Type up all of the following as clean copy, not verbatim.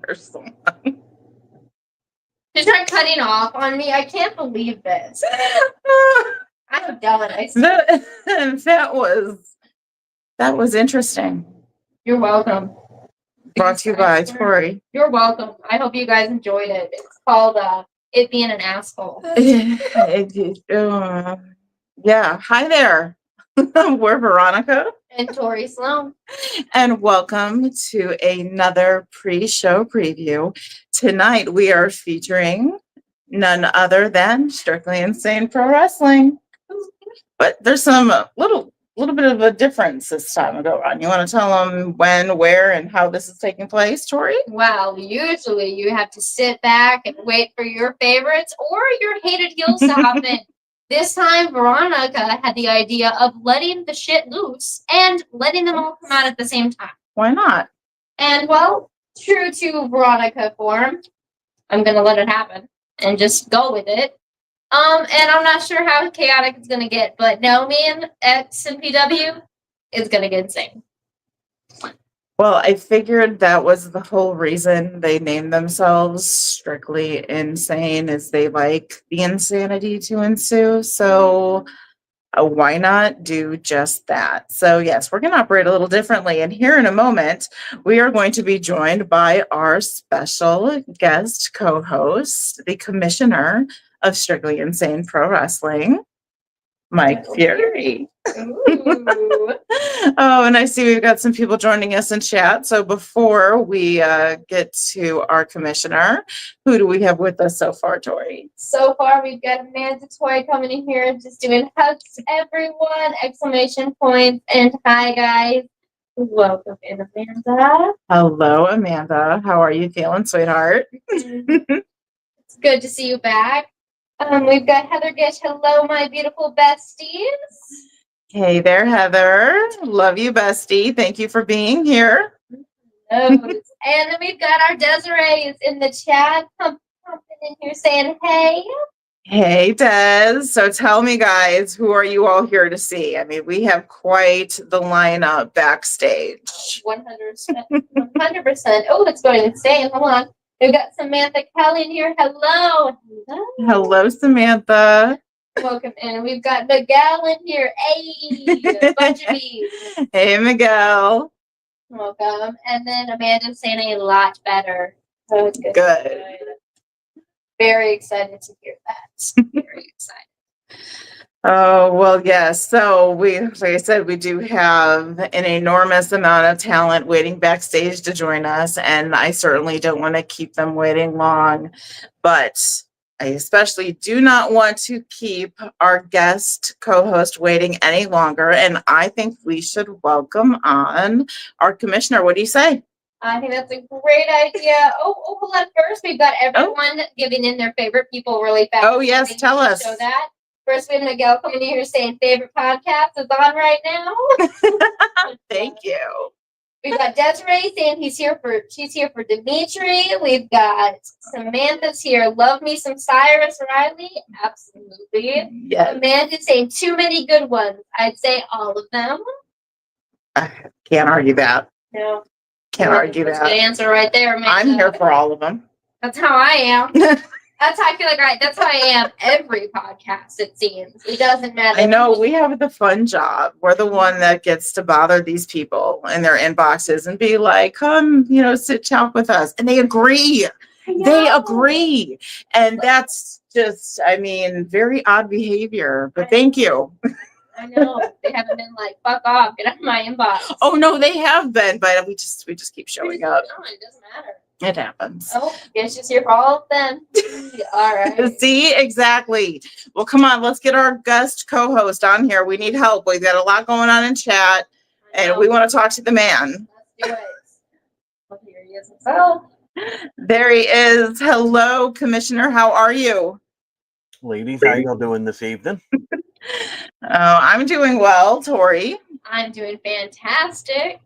or someone. She tried cutting off on me. I can't believe this. I'm done. That was interesting. You're welcome. Brought to you by Tori. You're welcome. I hope you guys enjoyed it. It's called It Being an Asshole. Yeah. Hi there. We're Veronica. And Tori Sloane. And welcome to another pre-show preview. Tonight we are featuring none other than Strictly Insane Pro Wrestling. But there's some little bit of a difference this time around. You want to tell them when, where, and how this is taking place, Tori? Well, usually you have to sit back and wait for your favorites or your hated heels to happen. This time, Veronica had the idea of letting the shit loose and letting them all come out at the same time. Why not? And, well, true to Veronica form, I'm going to let it happen and just go with it. And I'm not sure how chaotic it's going to get, but no, me and SNPW is going to get insane. Well, I figured that was the whole reason they named themselves Strictly Insane, is they like the insanity to ensue. So why not do just that? So yes, we're going to operate a little differently. And here in a moment, we are going to be joined by our special guest co-host, the commissioner of Strictly Insane Pro Wrestling, Mike Fury. Oh, and I see we've got some people joining us in chat. So before we get to our commissioner, who do we have with us so far, Tori? So far, we've got Amanda Toy coming in here, just doing hugs to everyone, exclamation points, and hi, guys. Welcome in, Amanda. Hello, Amanda. How are you feeling, sweetheart? It's good to see you back. We've got Heather Gish. Hello, my beautiful besties. Hey there, Heather. Love you, bestie. Thank you for being here. And then we've got our Desiree in the chat, pumping in here saying, hey. Hey, Des. So tell me, guys, who are you all here to see? I mean, we have quite the lineup backstage. 100%. Oh, it's going insane. Hold on. We've got Samantha Kelly in here. Hello. Hello, Samantha. Welcome in. We've got Miguel in here. Hey, bunch of bees. Hey, Miguel. Welcome. And then Amanda's saying a lot better. So good. Very excited to hear that. Very excited. Oh, well, yes. So like I said, we do have an enormous amount of talent waiting backstage to join us. And I certainly don't want to keep them waiting long, but I especially do not want to keep our guest co-host waiting any longer. And I think we should welcome on our commissioner. What do you say? I think that's a great idea. Oh, hold on. First, we've got everyone giving in their favorite people really fast. Oh, yes. Tell us. Show that. First, we have Miguel coming in here saying favorite podcast is on right now. Thank you. We've got Desiree saying she's here for Dimitri. We've got Samantha's here. Love me some Cyrus Riley. Absolutely. Yes. Amanda's saying too many good ones. I'd say all of them. I can't argue that. No. Can't argue that. Good answer right there, Amanda. I'm here for all of them. That's how I am. That's how I feel like that's how I am every podcast, it seems. It doesn't matter. I know, we have the fun job. We're the one that gets to bother these people in their inboxes and be like, come, sit chat with us. And they agree. They agree. And that's just, very odd behavior. But thank you. I know. They haven't been like, fuck off, get out of my inbox. Oh, no, they have been. But we just keep showing up. No, it doesn't matter. It happens. Oh, guess she's here for all of them. All right. See, exactly. Well, come on, let's get our guest co-host on here. We need help. We've got a lot going on in chat, and we want to talk to the man. Let's do it. Well, here he is himself. There he is. Hello, Commissioner. How are you? Ladies, how y'all doing this evening? I'm doing well, Tori. I'm doing fantastic.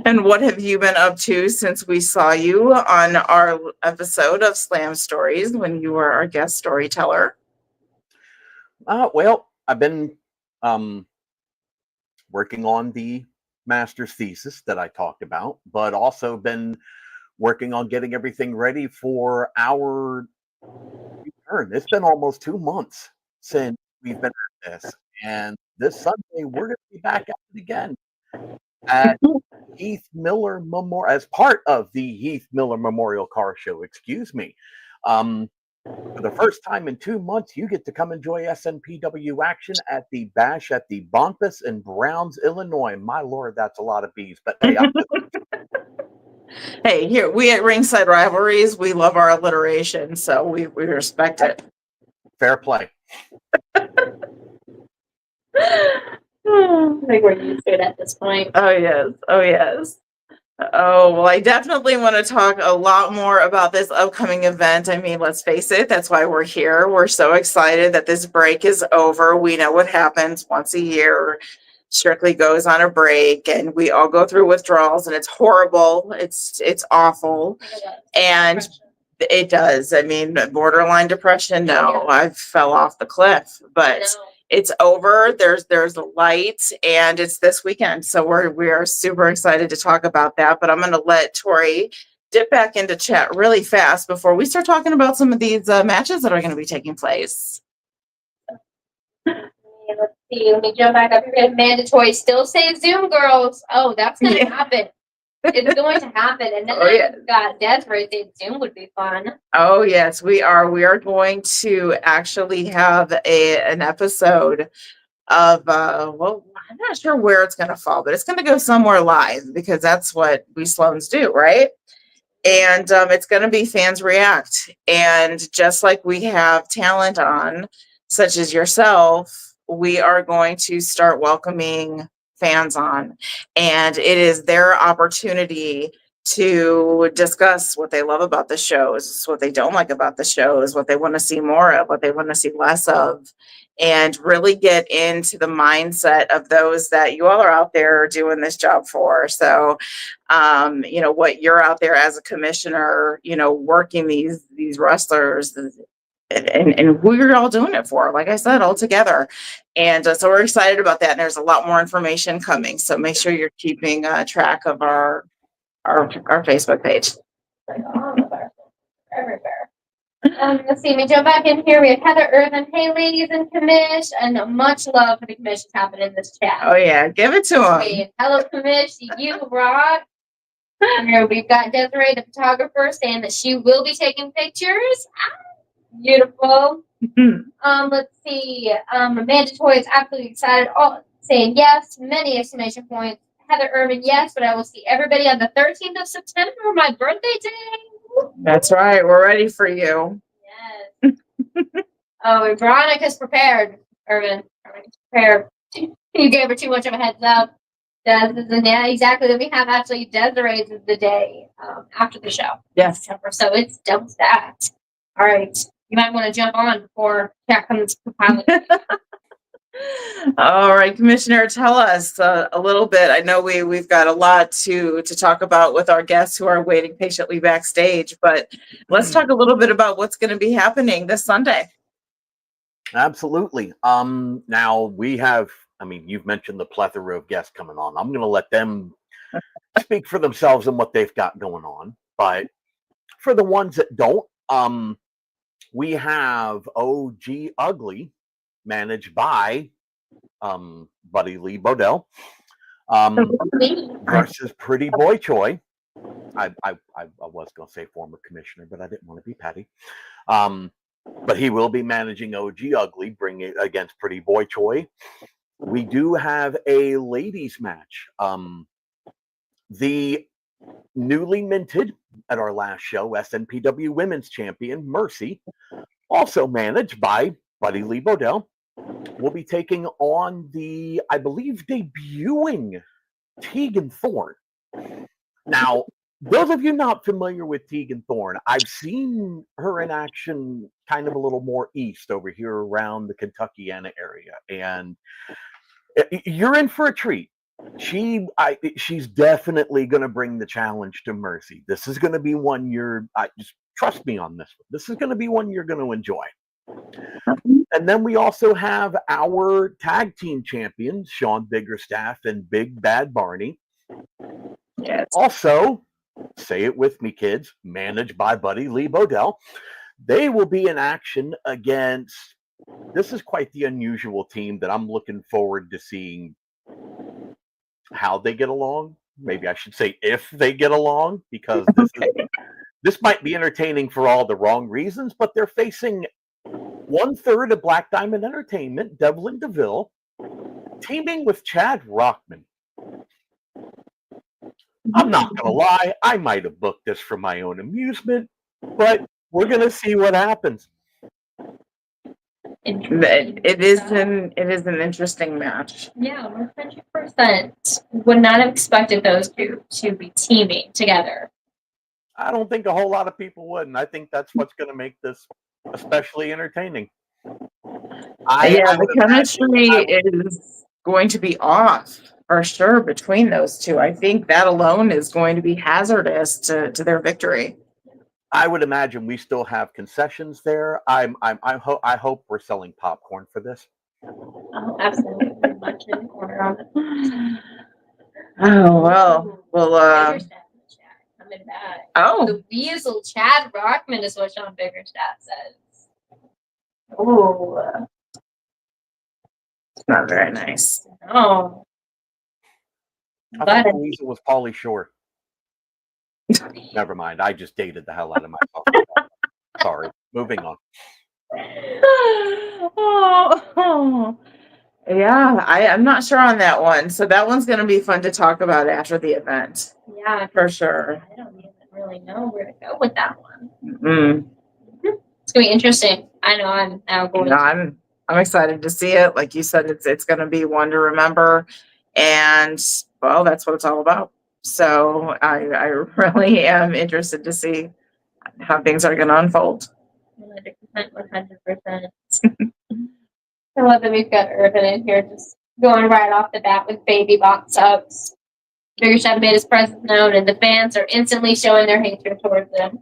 And what have you been up to since we saw you on our episode of Slam Stories when you were our guest storyteller? Well, I've been working on the master's thesis that I talked about, but also been working on getting everything ready for our return. It's been almost 2 months since we've been at this, and this Sunday we're going to be back at it again at Heath Miller Memorial as part of the Heath Miller Memorial Car Show. Excuse me. For the first time in 2 months, you get to come enjoy SNPW action at the Bash at the Bumpus in Browns, Illinois. My Lord, that's a lot of bees. But hey, Hey, here we at Ringside Rivalries, we love our alliteration, so we respect it. fair play. I think we're used to it at this point. Oh yes. Oh yes. Oh, well, I definitely want to talk a lot more about this upcoming event. I mean, let's face it, that's why we're here. We're so excited that this break is over. We know what happens once a year. Strictly goes on a break and we all go through withdrawals and it's horrible. It's awful. And it does. I mean, borderline depression. No, I fell off the cliff, but it's over. There's a light and it's this weekend. So we are super excited to talk about that. But I'm going to let Tori dip back into chat really fast before we start talking about some of these matches that are going to be taking place. Let's see. Let me jump back up here. Mandatory still say Zoom, girls. Oh, that's going to happen. It's going to happen. And then I got Desiree saying Zoom would be fun. Oh, yes, we are. We are going to actually have an episode of, well, I'm not sure where it's going to fall, but it's going to go somewhere live because that's what we Sloanes do, right? And it's going to be Fans React. And just like we have talent on, such as yourself, we are going to start welcoming fans on. And it is their opportunity to discuss what they love about the shows, what they don't like about the shows, what they want to see more of, what they want to see less of, and really get into the mindset of those that you all are out there doing this job for. So, you know, what you're out there as a commissioner, you know, working these wrestlers and who you're all doing it for, like I said, all together. And so we're excited about that. And there's a lot more information coming. So make sure you're keeping track of our Facebook page. Like all of our everywhere. Let's see, we jump back in here. We have Heather Irvin. Hey, ladies and commish, and much love for the commissions happening in this chat. Oh yeah, give it to them. Hello, commish, you rock. Here we've got Desiree, the photographer, saying that she will be taking pictures. Beautiful. Let's see. Amanda Toy is absolutely excited. All saying yes, many exclamation points. Heather Irvin, yes, but I will see everybody on the 13th of September, my birthday day. That's right. We're ready for you. Yes. Oh, Veronica's prepared, Irvin. Prepared. You gave her too much of a heads up. Yeah, exactly. Then we have actually Desiree's the day after the show. Yes. September, so it's double stacked. All right. You might want to jump on before chat comes compiling. All right, Commissioner, tell us a little bit. I know we've got a lot to talk about with our guests who are waiting patiently backstage, but let's talk a little bit about what's going to be happening this Sunday. Absolutely. Now we have, I mean, you've mentioned the plethora of guests coming on. I'm going to let them speak for themselves and what they've got going on. But for the ones that don't, we have OG Ugly, managed by Buddy Lee Bodell, versus Pretty Boy Choi. I was going to say former commissioner, but I didn't want to be petty. But he will be managing OG Ugly, bringing it against Pretty Boy Choi. We do have a ladies match. The newly minted at our last show, SNPW Women's Champion, Mercy, also managed by Buddy Lee Bodell, will be taking on the, I believe, debuting Tegan Thorne. Now, those of you not familiar with Tegan Thorne, I've seen her in action kind of a little more east over here around the Kentuckiana area, and you're in for a treat. She's definitely going to bring the challenge to Mercy. This is going to be one just trust me on this one. This is going to be one you're going to enjoy. And then we also have our tag team champions, Sean Biggerstaff and Big Bad Barney. Yes. Also say it with me, kids, managed by Buddy Lee Bodell. They will be in action against, this is quite the unusual team that I'm looking forward to seeing how they get along. Maybe I should say if they get along, because this might be entertaining for all the wrong reasons, but they're facing 1/3 of Black Diamond Entertainment, Devlin DeVille, teaming with Chad Rockman. I'm not going to lie, I might have booked this for my own amusement, but we're going to see what happens. It is an interesting match. Yeah, 100%. Would not have expected those two to be teaming together. I don't think a whole lot of people would, and I think that's what's going to make this especially entertaining. The chemistry is going to be off for sure between those two. I think that alone is going to be hazardous to their victory. I would imagine we still have concessions there. I hope we're selling popcorn for this. Oh, absolutely. Much in the corner on it. Oh well. Well. Coming back. Oh. The Weasel Chad Rockman is what Sean Biggerstaff says. Oh. It's not very nice. Oh. I thought the Weasel was Pauly Shore. Never mind. I just dated the hell out of myself. Sorry. Moving on. Oh. Yeah, I'm not sure on that one. So that one's going to be fun to talk about after the event. Yeah, for sure. I don't even really know where to go with that one. Mm-hmm. It's going to be interesting. I know I'm now going. I'm excited to see it. Like you said, it's going to be one to remember, and well, that's what it's all about. So I really am interested to see how things are going to unfold. 100%. I love that we've got Irvin in here just going right off the bat with baby box ups. Biggerstaff made his presence known, and the fans are instantly showing their hatred towards him.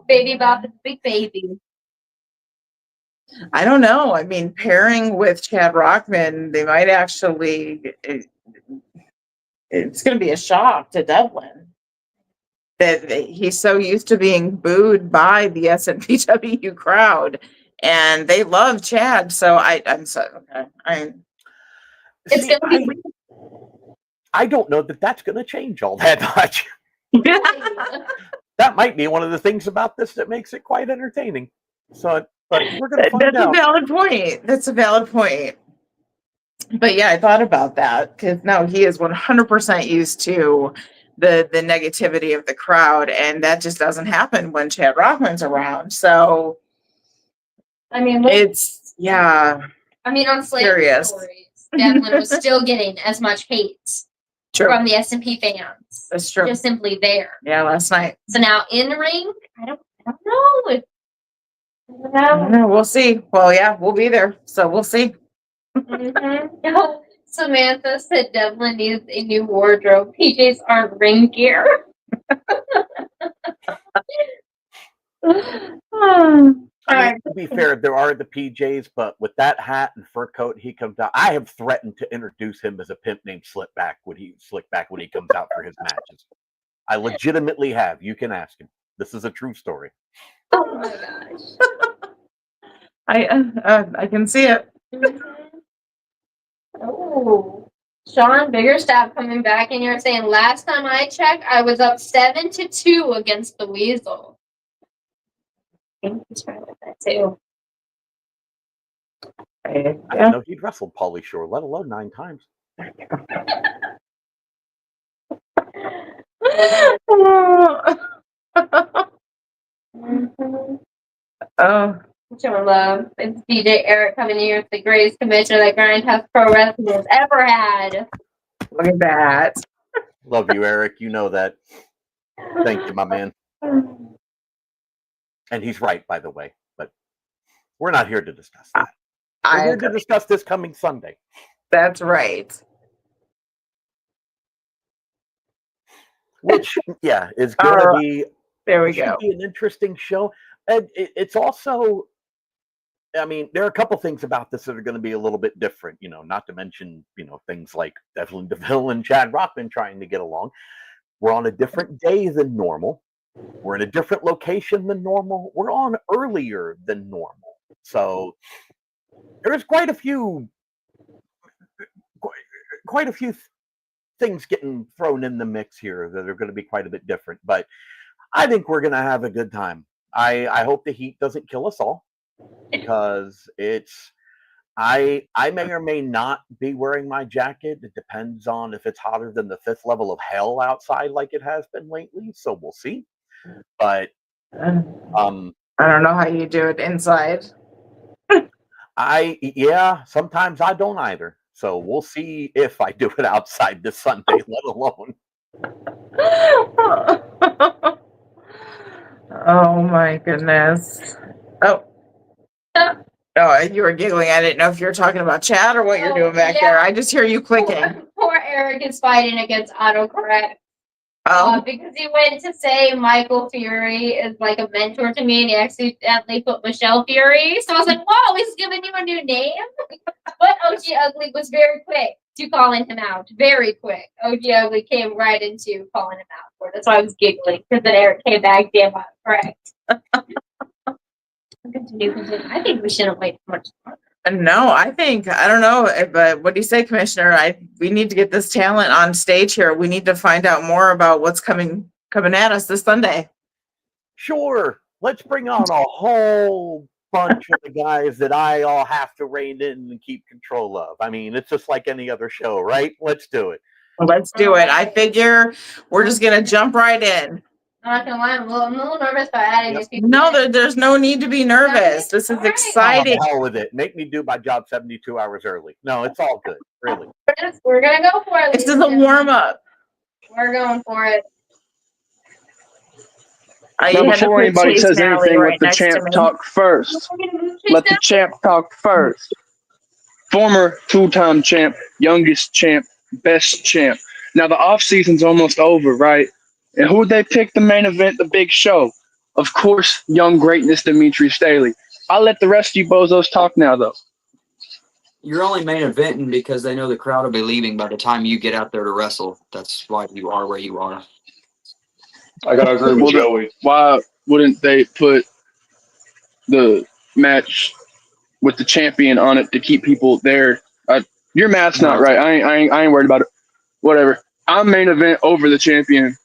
Baby Bop is a big baby. I don't know. I mean, pairing with Chad Rockman, they might actually. It's going to be a shock to Devlin that he's so used to being booed by the SNPW crowd, and they love Chad. So I'm so okay. It's going to be. I don't know that that's going to change all that much. That might be one of the things about this that makes it quite entertaining. So, but we're going to find out. That's a valid point. That's a valid point. But yeah, I thought about that because no, he is 100% used to the negativity of the crowd, and that just doesn't happen when Chad Rockman's around. So, I mean, it's yeah. I mean, on Slavery Stories, Devlin was still getting as much hate. True. From the S&P fans. That's true. Just simply there. Yeah, last night. So now in the ring, I don't know. I don't know. We'll see. Well, yeah, we'll be there. So we'll see. Mm-hmm. Samantha said Devlin needs a new wardrobe. PJs aren't ring gear. I mean, to be fair, there are the PJs, but with that hat and fur coat, he comes out. I have threatened to introduce him as a pimp named Slickback when he comes out for his matches. I legitimately have. You can ask him. This is a true story. Oh my gosh! I can see it. Oh, Sean Biggerstaff coming back in here saying, "Last time I checked, I was up 7-2 against the Weasel." I think he's trying with that too. I didn't know he'd wrestled Pauly Shore, let alone 9 times. Oh. Showing love. It's DJ Eric coming in here with the greatest commissioner that Grindhouse Pro Wrestling has ever had. Look at that. Love you, Eric. You know that. Thank you, my man. And he's right, by the way. But we're not here to discuss that. We're here to discuss this coming Sunday. That's right. Which, yeah, is going to be. There we go. Be an interesting show. And it's also, I mean, there are a couple things about this that are going to be a little bit different, not to mention, things like Devlin DeVille and Chad Rockman trying to get along. We're on a different day than normal. We're in a different location than normal. We're on earlier than normal. So there's quite a few things getting thrown in the mix here that are going to be quite a bit different. But I think we're going to have a good time. I hope the heat doesn't kill us all, because I may or may not be wearing my jacket. It depends on if it's hotter than the 5th level of hell outside like it has been lately. So we'll see. But I don't know how you do it inside. sometimes I don't either. So we'll see if I do it outside this Sunday, let alone. Oh my goodness. Oh, you were giggling. I didn't know if you were talking about chat or what you're doing back there. I just hear you clicking. Poor Eric is fighting against autocorrect. Oh, Because he went to say Michael Fury is like a mentor to me, and he accidentally put Michelle Fury. So I was like, "Whoa, he's giving you a new name." But OG Ugly was very quick to calling him out. Very quick. OG Ugly came right into calling him out for it. That's why I was giggling, because then Eric came back damn correct. Continue. I think we shouldn't wait much longer. no, I don't know, but what do you say, Commissioner? We need to get this talent on stage here. We need to find out more about what's coming at us this Sunday. Sure, let's bring on a whole bunch of the guys that I all have to rein in and keep control of. I mean, it's just like any other show, right? Let's do it. Let's do it. I figure we're just gonna jump right in. I'm not gonna lie, I'm a little nervous about adding these people. No, there's no need to be nervous. This is exciting. Oh, the hell with it. Make me do my job 72 hours early. No, it's all good, really. We're gonna go for it. This is a warm up. We're going for it. Now, before anybody says anything, let the champ talk first. Let the champ talk first. Former two-time champ, youngest champ, best champ. Now, the off-season's almost over, right? And who would they pick the main event, the big show? Of course, young greatness Dimitri Staley. I'll let the rest of you bozos talk now, though. You're only main eventing because they know the crowd will be leaving by the time you get out there to wrestle. That's why you are where you are. I gotta agree with Joey. Why wouldn't they put the match with the champion on it to keep people there? Your math's not right. I ain't worried about it. Whatever. I'm main event over the champion.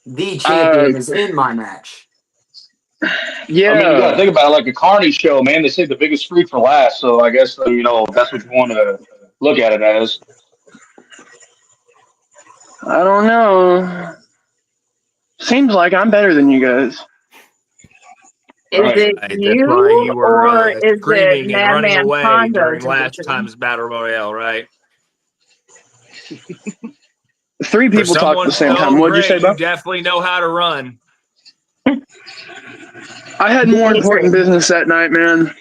The champion is in my match. Yeah. I mean, you gotta think about it like a Carney show, man. They say the biggest freak for last, so I guess that's what you want to look at it as. I don't know. Seems like I'm better than you guys. Is it That's you, why you were or is it screaming and running Madman away Pondo during last division? time's Battle Royale, right? 3 people talk at the same time. What'd you say, You Bob? definitely know how to run. I had more important business that night, man.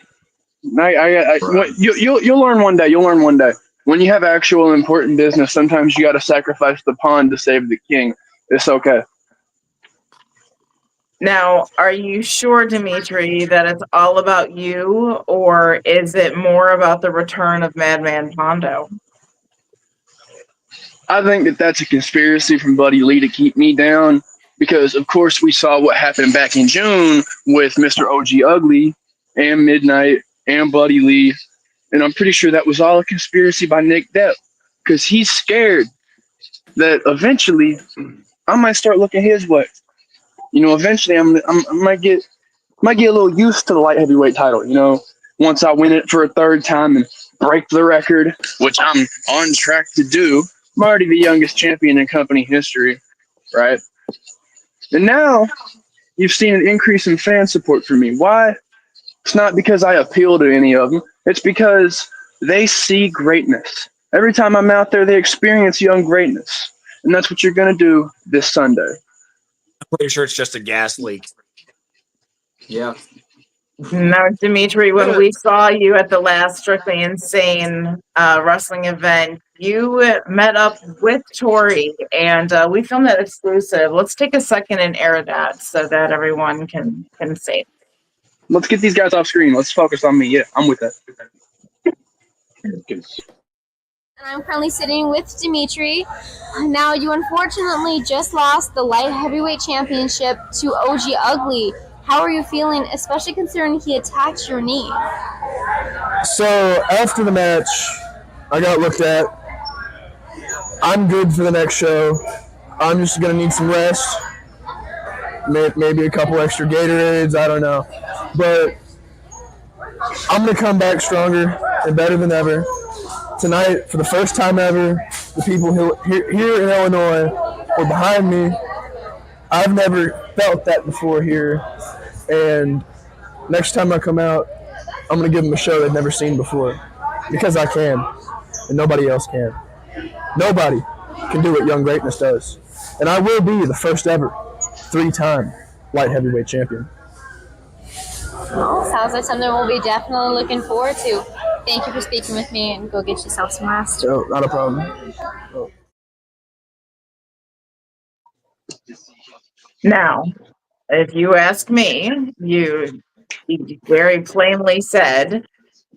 You'll learn one day. You'll learn one day. When you have actual important business, sometimes you got to sacrifice the pawn to save the king. It's okay. Now, are you sure, Dimitri, that it's all about you, or is it more about the return of Madman Pondo? I think that that's a conspiracy from Buddy Lee to keep me down because, of course, we saw what happened back in June with Mr. OG Ugly and Midnight and Buddy Lee, and I'm pretty sure that was all a conspiracy by Nick Depp because he's scared that eventually I might start looking his way. Eventually I might get a little used to the light heavyweight title. Once I win it for a 3rd time and break the record, which I'm on track to do. I'm already the youngest champion in company history, right? And now you've seen an increase in fan support for me. Why? It's not because I appeal to any of them. It's because they see greatness. Every time I'm out there, they experience young greatness. And that's what you're going to do this Sunday. I'm pretty sure it's just a gas leak. Yeah. No, Dimitri, when we saw you at the last Strictly Insane wrestling event, you met up with Tori, and we filmed that exclusive. Let's take a second and air that so that everyone can see. Let's get these guys off screen. Let's focus on me. Yeah, I'm with that. And I'm currently sitting with Dimitri. Now, you unfortunately just lost the light heavyweight championship to OG Ugly. How are you feeling, especially considering he attacked your knee? So after the match, I got looked at. I'm good for the next show. I'm just gonna need some rest, maybe a couple extra Gatorades. I don't know, but I'm gonna come back stronger and better than ever. Tonight, for the first time ever, the people here in Illinois were behind me. I've never felt that before here, and next time I come out, I'm going to give them a show they've never seen before, because I can, and nobody else can. Nobody can do what Young Greatness does, and I will be the first ever 3-time light heavyweight champion. Well, sounds like something we'll be definitely looking forward to. Thank you for speaking with me, and go get yourself some rest. So, not a problem. Now, if you ask me, you very plainly said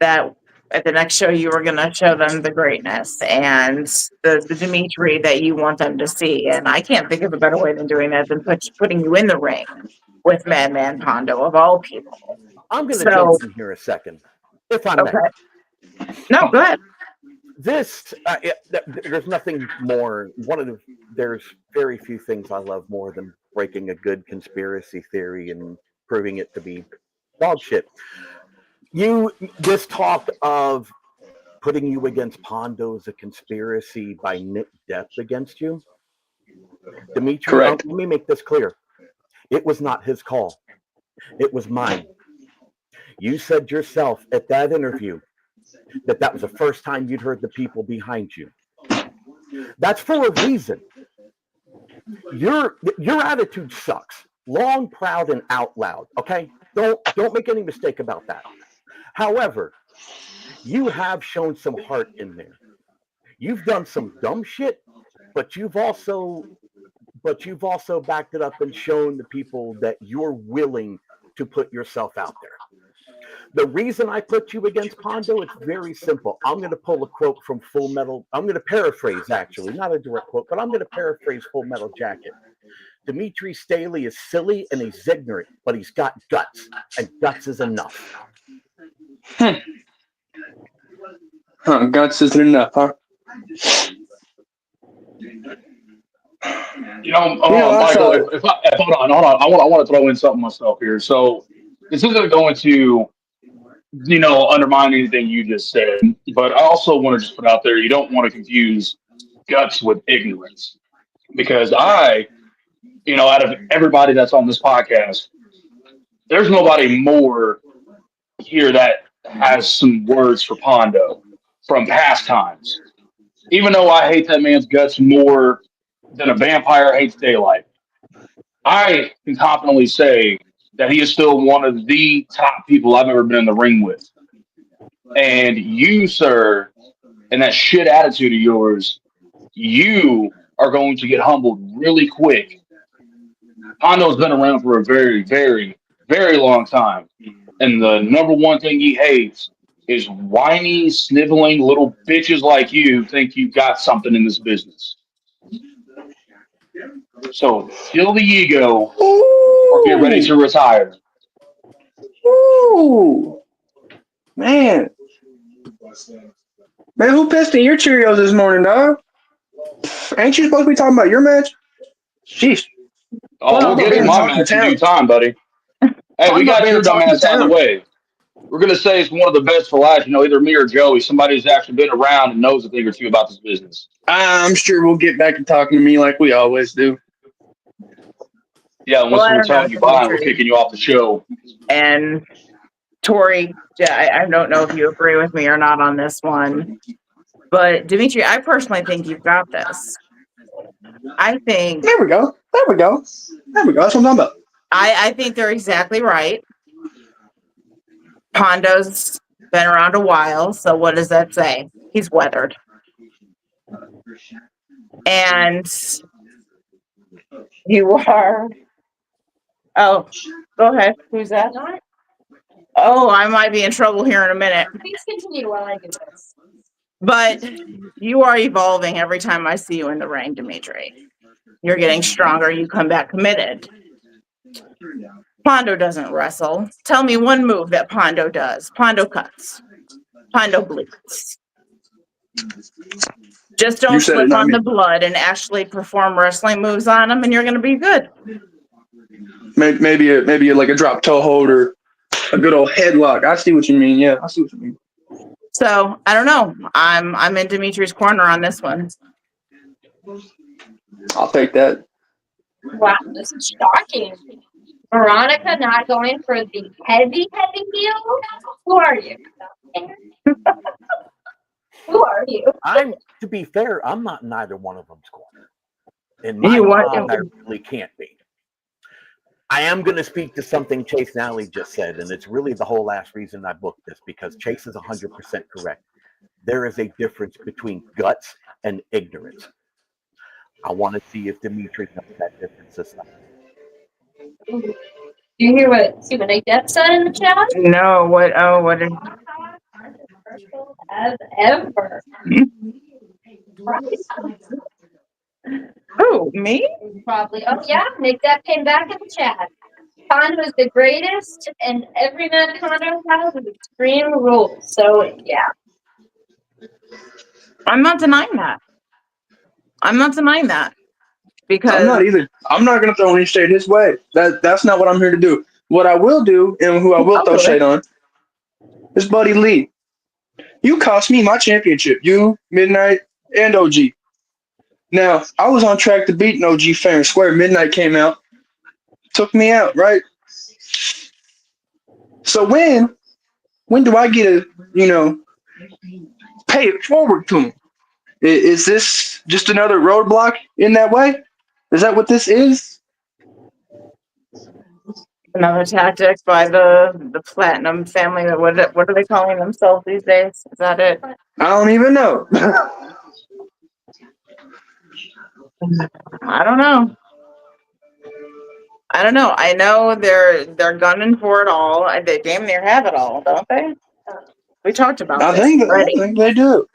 that at the next show you were going to show them the greatness and the Dimitri that you want them to see. And I can't think of a better way than doing that than putting you in the ring with Madman Pondo, of all people. I'm going to So- jump in here a second, if I may. Okay. No, go ahead. There's nothing more. There's very few things I love more than breaking a good conspiracy theory and proving it to be dog shit. This talk of putting you against Pondo is a conspiracy by Nick Depp against you. Dimitri, Correct. let me make this clear. It was not his call. It was mine. You said yourself at that interview that was the first time you'd heard the people behind you. That's for a reason. Your attitude sucks. Long, proud, and out loud. Okay? Don't make any mistake about that. However, you have shown some heart in there. You've done some dumb shit, but you've also backed it up and shown the people that you're willing to put yourself out there. The reason I put you against Pondo, it's very simple. I'm going to pull a quote from Full Metal. I'm going to paraphrase, actually, not a direct quote, but I'm going to paraphrase Full Metal Jacket. Dimitri Staley is silly and he's ignorant, but he's got guts, and guts is enough. Guts isn't enough, huh? Michael, hold on. I want to throw in something myself here. So this isn't going to, undermine anything you just said, but I also want to just put out there, you don't want to confuse guts with ignorance, because out of everybody that's on this podcast, there's nobody more here that has some words for Pondo from past times. Even though I hate that man's guts more than a vampire hates daylight, I can confidently say that he is still one of the top people I've ever been in the ring with. And you, sir, and that shit attitude of yours, you are going to get humbled really quick. Pondo's been around for a very, very, very long time. And the number one thing he hates is whiny, sniveling little bitches like you think you've got something in this business. So kill the ego or get ready to retire. Ooh, man, who pissed in your Cheerios this morning, dog? Ain't you supposed to be talking about your match? Sheesh. Oh, we'll get to my match in due time, buddy. Hey, we got your dumb ass out of the way. We're going to say it's one of the best for last, either me or Joey, somebody who's actually been around and knows a thing or two about this business. I'm sure we'll get back to talking to me like we always do. Yeah, once we're telling you bye, we're kicking you off the show. And Tori, I don't know if you agree with me or not on this one, but Dimitri, I personally think you've got this. I think. There we go. That's what I'm talking about. I think they're exactly right. Pondo's been around a while, so what does that say? He's weathered. And you are. Oh, go ahead. Who's that? Oh, I might be in trouble here in a minute. Please continue while I do this. But you are evolving every time I see you in the ring, Dimitri. You're getting stronger. You come back committed. Pondo doesn't wrestle. Tell me one move that Pondo does. Pondo cuts. Pondo bleeds. Just You don't said it, slip not on me. the blood and actually perform wrestling moves on them, and you're going to be good. Maybe like a drop toe hold or a good old headlock. I see what you mean. Yeah, I see what you mean. So I don't know. I'm in Dimitri's corner on this one. I'll take that. Wow, this is shocking. Veronica not going for the heavy heel? Who are you? Who are you? To be fair, I'm not in either one of them's corner. In my You what? job, I really can't be. I am going to speak to something Chase Nally just said, and it's really the whole last reason I booked this, because Chase is 100% correct. There is a difference between guts and ignorance. I want to see if Dimitri knows that difference this time. Do you see what Nate said in the chat? No, what? Oh, what? As ever. Who, me? Probably. Oh, yeah, Nick Depp came back in the chat. Pondo is the greatest, and every man Pondo has is extreme rules. So, yeah. I'm not denying that. I'm not denying that. Because I'm not either. I'm not gonna throw any shade his way. That's not what I'm here to do. What I will do, and who I will throw shade on, is Buddy Lee. You cost me my championship. You, Midnight, and OG. Now, I was on track to beat an OG fair and square. Midnight came out, took me out, right? So when do I get to, pay it forward to him? Is this just another roadblock in that way? Is that what this is? another tactic by the Platinum family. What are they calling themselves these days? Is that it? I don't even know. I don't know. I know they're gunning for it all. They damn near have it all, don't they? We talked about I this think already. they do.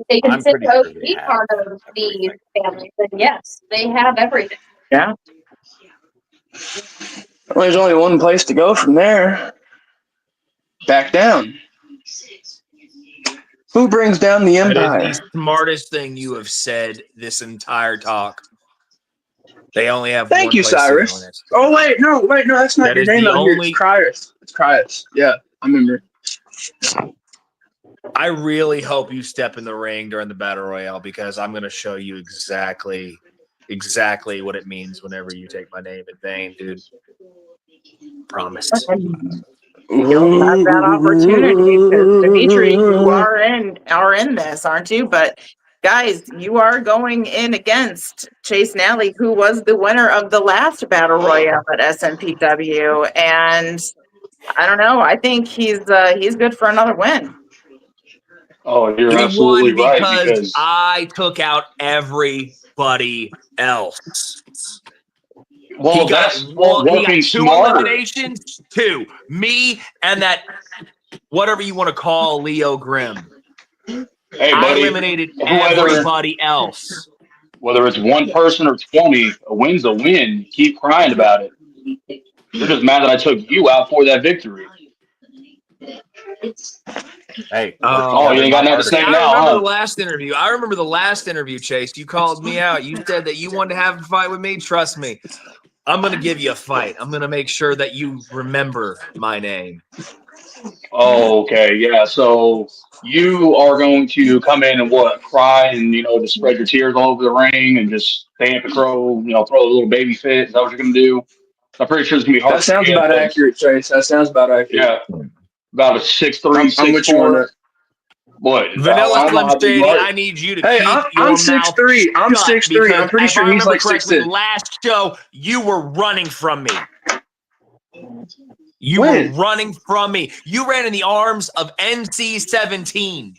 They I'm consider pretty sure OG they have part of the family, but yes, they have everything. Yeah. Well, there's only one place to go from there. Back down. Who brings down the That empire? is the smartest thing you have said this entire talk. They only have Thank one you, place to go, Cyrus. and it's- Oh wait, no, that's not That your is name the out here. only- It's Cryus. It's Cryus. Yeah, I remember. I really hope you step in the ring during the battle royale, because I'm going to show you exactly what it means whenever you take my name in vain, dude. Promise. You'll have that opportunity because Dimitri, you are in this, aren't you? But guys, you are going in against Chase Nally, who was the winner of the last battle royale at SNPW, and I don't know. I think he's good for another win. Oh, you're He absolutely won right, because because I took out everybody else. well, He got that's what he working got two smarter. eliminations, two. Me and that whatever you want to call Leo Grimm. Hey, I buddy, eliminated whether everybody else. it's one person or 20, a win's a win. Keep crying about it. You're just mad that I took you out for that victory. Hey, Oh, you ain't got nothing to say I now, remember huh? the last interview. I remember the last interview, Chase. You called me out. You said that you wanted to have a fight with me. Trust me. I'm going to give you a fight. I'm going to make sure that you remember my name. Oh, okay, yeah. So you are going to come in and cry and just spread your tears all over the ring and just stamp a crow, throw a little baby fit. Is that what you're going to do? I'm pretty sure it's going to be hard. That sounds about accurate, Trace. That sounds about accurate. Yeah, about a 6'3", I'm with you on 6'4". that. What? Vanilla I don't know Slim how big you Shady, are. I need you to Hey, keep I'm your 6'3". mouth I'm shut 6'3". because I'm pretty if sure I he's remember like correctly, 6'10". last show you were running from me. You When? were running from me. You ran in the arms of NC-17.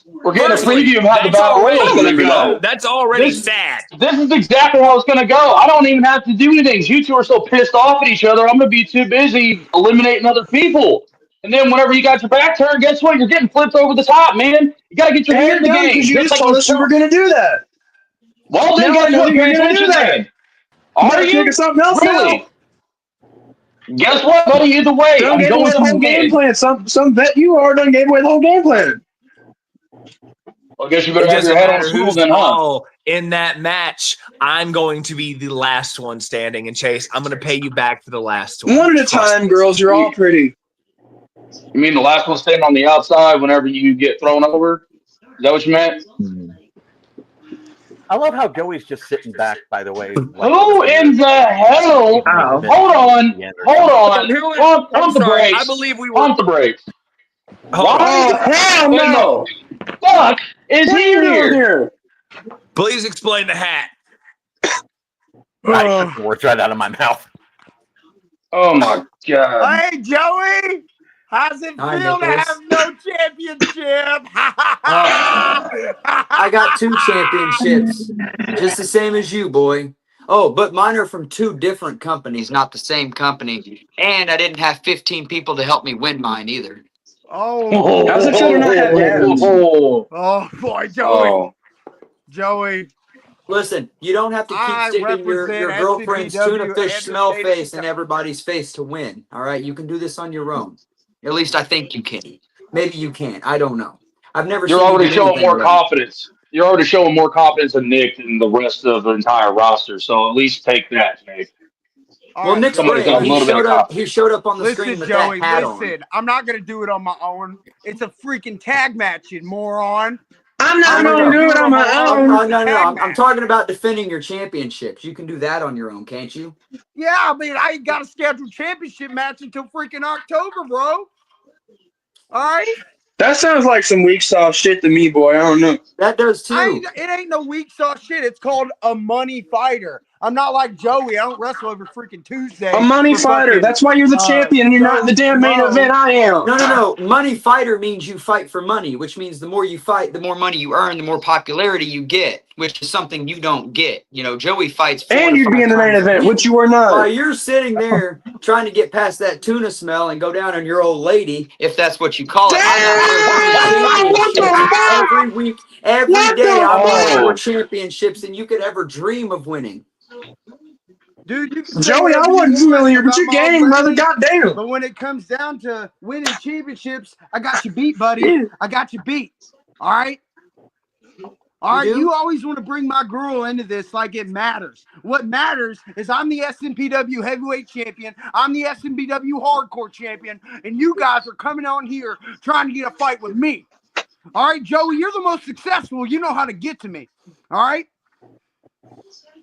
We're getting Firstly, a preview of how the that's battle royal is already, going to go. that's already This- sad. This is exactly how it's going to go. I don't even have to do anything. You two are so pissed off at each other. I'm going to be too busy eliminating other people. And then whenever you got your back turned, guess what? You're getting flipped over the top, man. You got to get your head in the game. Because you just like told us you were going to do that. Well, then Now I guess know what? you're Pay going to do attention that. then. Are you? Think of something else Really? now. Guess what, buddy? Either way, Done I'm gave going away the to whole game win. plan. Some bet you are done gave away the whole game plan. Well, I guess you It better have your doesn't head on a matter swivel who's then, huh? oh, in that match, I'm going to be the last one standing. And Chase, I'm going to pay you back for the last one. One at a time, girls. You're all pretty. You mean the last one standing on the outside whenever you get thrown over? Is that what you meant? I love how Joey's just sitting back, by the way. Who in the hell? Oh. Hold on. Pump the sorry. brakes. I believe we were. Pump the brakes. Hold on. Oh, hell no. Fuck is What are he you doing here? here? Please explain the hat. I took the words right out of my mouth. Oh, my God. Hey, Joey! How's it Hi, feel to Nicholas. have no championship? I got 2 championships, just the same as you, boy. Oh, but mine are from 2 different companies, not the same company. And I didn't have 15 people to help me win mine either. Oh, How's it feel to not have hands? oh boy, Joey. Oh. Joey, Listen, you don't have to keep I sticking your represent girlfriend's tuna SNPW fish smell Entertainment. face in everybody's face to win. All right, you can do this on your own. At least I think you can. Maybe you can't. I don't know. I've never. You're seen you already do showing anything more right. confidence. You're already showing more confidence than Nick than the rest of the entire roster. So at least take that, Nick. All Well, right, Nick's Somebody's great. got a little bit of confidence. He showed up on the screen Listen, with Joey, that hat on. listen. I'm not going to do it on my own. It's a freaking tag match, you moron. I'm not No, going to no, do it on my own. I'm talking about defending your championships. You can do that on your own, can't you? Yeah, I mean, I ain't got a scheduled championship match until freaking October, bro. All right? That sounds like some weak sauce shit to me, boy. I don't know. That does too. It ain't no weak sauce shit. It's called a money fighter. I'm not like Joey. I don't wrestle every freaking Tuesday. A money fighter. That's why you're the champion and you're not in the damn main event. I am. No. Money fighter means you fight for money, which means the more you fight, the more money you earn, the more popularity you get, which is something you don't get. You know, Joey fights. And you'd be in the main event, which you are not. While you're sitting there trying to get past that tuna smell and go down on your old lady, if that's what you call it. Every week, every day, I'm winning more championships than you could ever dream of winning. Dude, you can Joey, I wasn't familiar, but you game, brother. Goddamn. But when it comes down to winning championships, I got you beat, buddy. I got you beat. All right? All right, you always want to bring my girl into this like it matters. What matters is I'm the SNPW heavyweight champion. I'm the SNPW hardcore champion. And you guys are coming on here trying to get a fight with me. All right, Joey, you're the most successful. You know how to get to me. All right?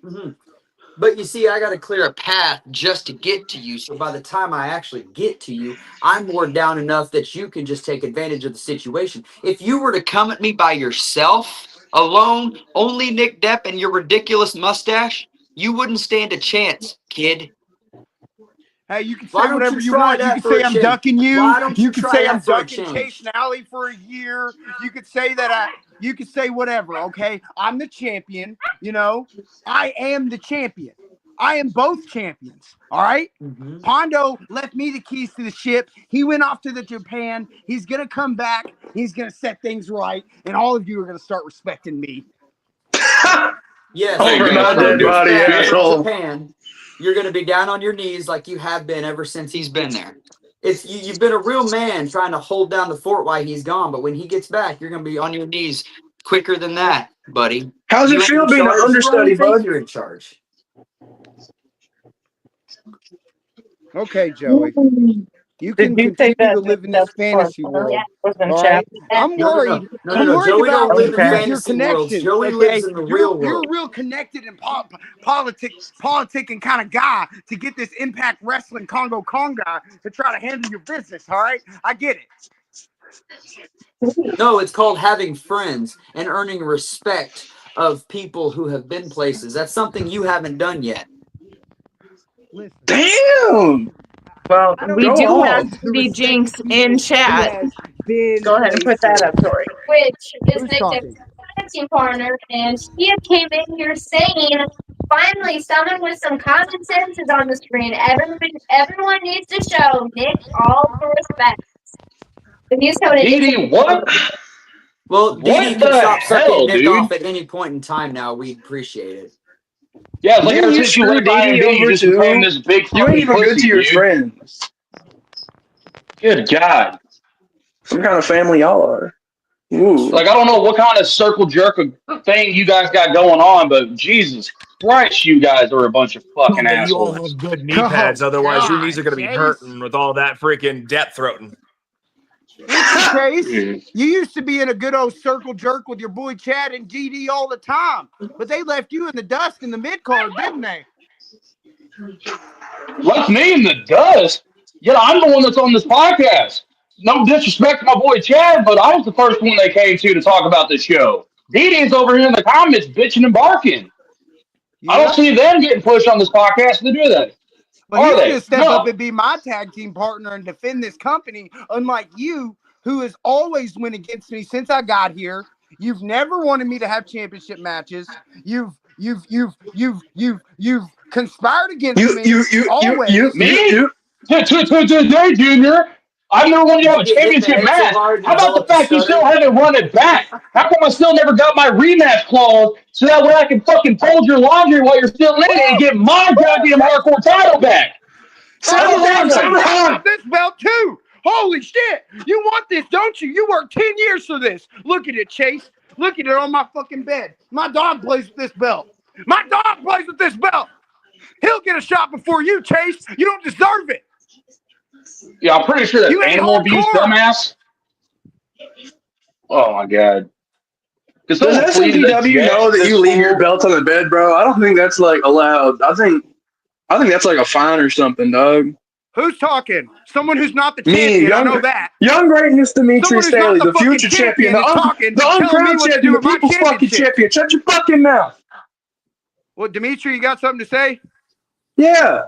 Mm-hmm. But you see, I got to clear a path just to get to you. So by the time I actually get to you, I'm worn down enough that you can just take advantage of the situation. If you were to come at me by yourself, alone, only Nick Depp and your ridiculous mustache, you wouldn't stand a chance, kid. Hey, you can say whatever you want. You can say I'm ducking you. You can say I'm ducking Chase Alley for a year. You could say that you could say whatever, okay? I'm the champion, you know? I am the champion. I am both champions, all right? Mm-hmm. Pondo left me the keys to the ship. He went off to the Japan. He's going to come back. He's going to set things right, and all of you are going to start respecting me. Yes. Over my dead body, asshole. Japan, you're going to be down on your knees like you have been ever since he's been there. You've been a real man trying to hold down the fort while he's gone, but when he gets back, you're going to be on your knees quicker than that, buddy. How's it feel being an understudy, bud? You're in charge. Okay, Joey. You can continue to live in this fantasy world. All right? I'm worried. I'm worried Joey about don't live in your fantasy worlds. connections. Joey lives in the real world. You're a real connected and politicking kind of guy to get this Impact Wrestling Congo guy to try to handle your business. All right, I get it. No, it's called having friends and earning respect of people who have been places. That's something you haven't done yet. Damn. Well, we do have the Jinx in chat. Go ahead and put that up, Tori. Which is Nick Dick's team partner, and he came in here saying, finally, someone with some common sense is on the screen. Everyone needs to show Nick all the respect. If you showed it, DD, what? Well, What DD the can stop hell, sucking Nick dude? off at any point in time now. We'd appreciate it. Yeah, it's like Didn't ever you since you screw laid my DD ID, you over just became too? this big You ain't fucking even good pussy, to your dude. friends. Good God. Some kind of family y'all are. Ooh. Like, I don't know what kind of circle jerk thing you guys got going on, but Jesus Christ, you guys are a bunch of fucking But you all assholes. have good knee pads, Oh, otherwise your knees God, are going to be Chase. hurting with all that freaking depth throating. Listen, Chase, Jeez. you used to be in a good old circle jerk with your boy Chad and GD all the time, but they left you in the dust in the mid card, didn't they? Left me in the dust. Yeah, I'm the one that's on this podcast. No disrespect to my boy Chad, but I was the first one they came to talk about this show. DD's over here in the comments bitching and barking. I don't Yeah. see them getting pushed on this podcast to do that. But Are he's going they? to step up No. and be my tag team partner and defend this company, unlike you, who has always went against me since I got here. You've never wanted me to have championship matches. You've conspired against me always. Me? Today, Junior. I've never wanted to have You a get hit in the championship head so match. hard you How about the develop a fact you still stutter. haven't run it back? How come I still never got my rematch clause so that way I can fucking fold your laundry while you're still in it and get my goddamn hardcore title back? How Oh, about that damn, one? I want this belt too. Holy shit. You want this, don't you? You worked 10 years for this. Look at it, Chase. Look at it on my fucking bed. My dog plays with this belt. My dog plays with this belt. He'll get a shot before you, Chase. You don't deserve it. Yeah, I'm pretty sure that's You ain't animal abuse, hardcore. dumbass. Oh my god. Does Does please SNPW eject know that this you leave your fool? belt on the bed, bro? I don't think that's like allowed. I think that's like a fine or something, dog. Who's talking? Someone who's not the Me, champion. I know that. young greatness Dimitri Someone who's not Staley, the the fucking future champion, champion is talking, the telling me uncrowned what to champion, do the with my people's fucking championship. champion. Shut your fucking mouth. What, Dimitri, you got something to say? Yeah,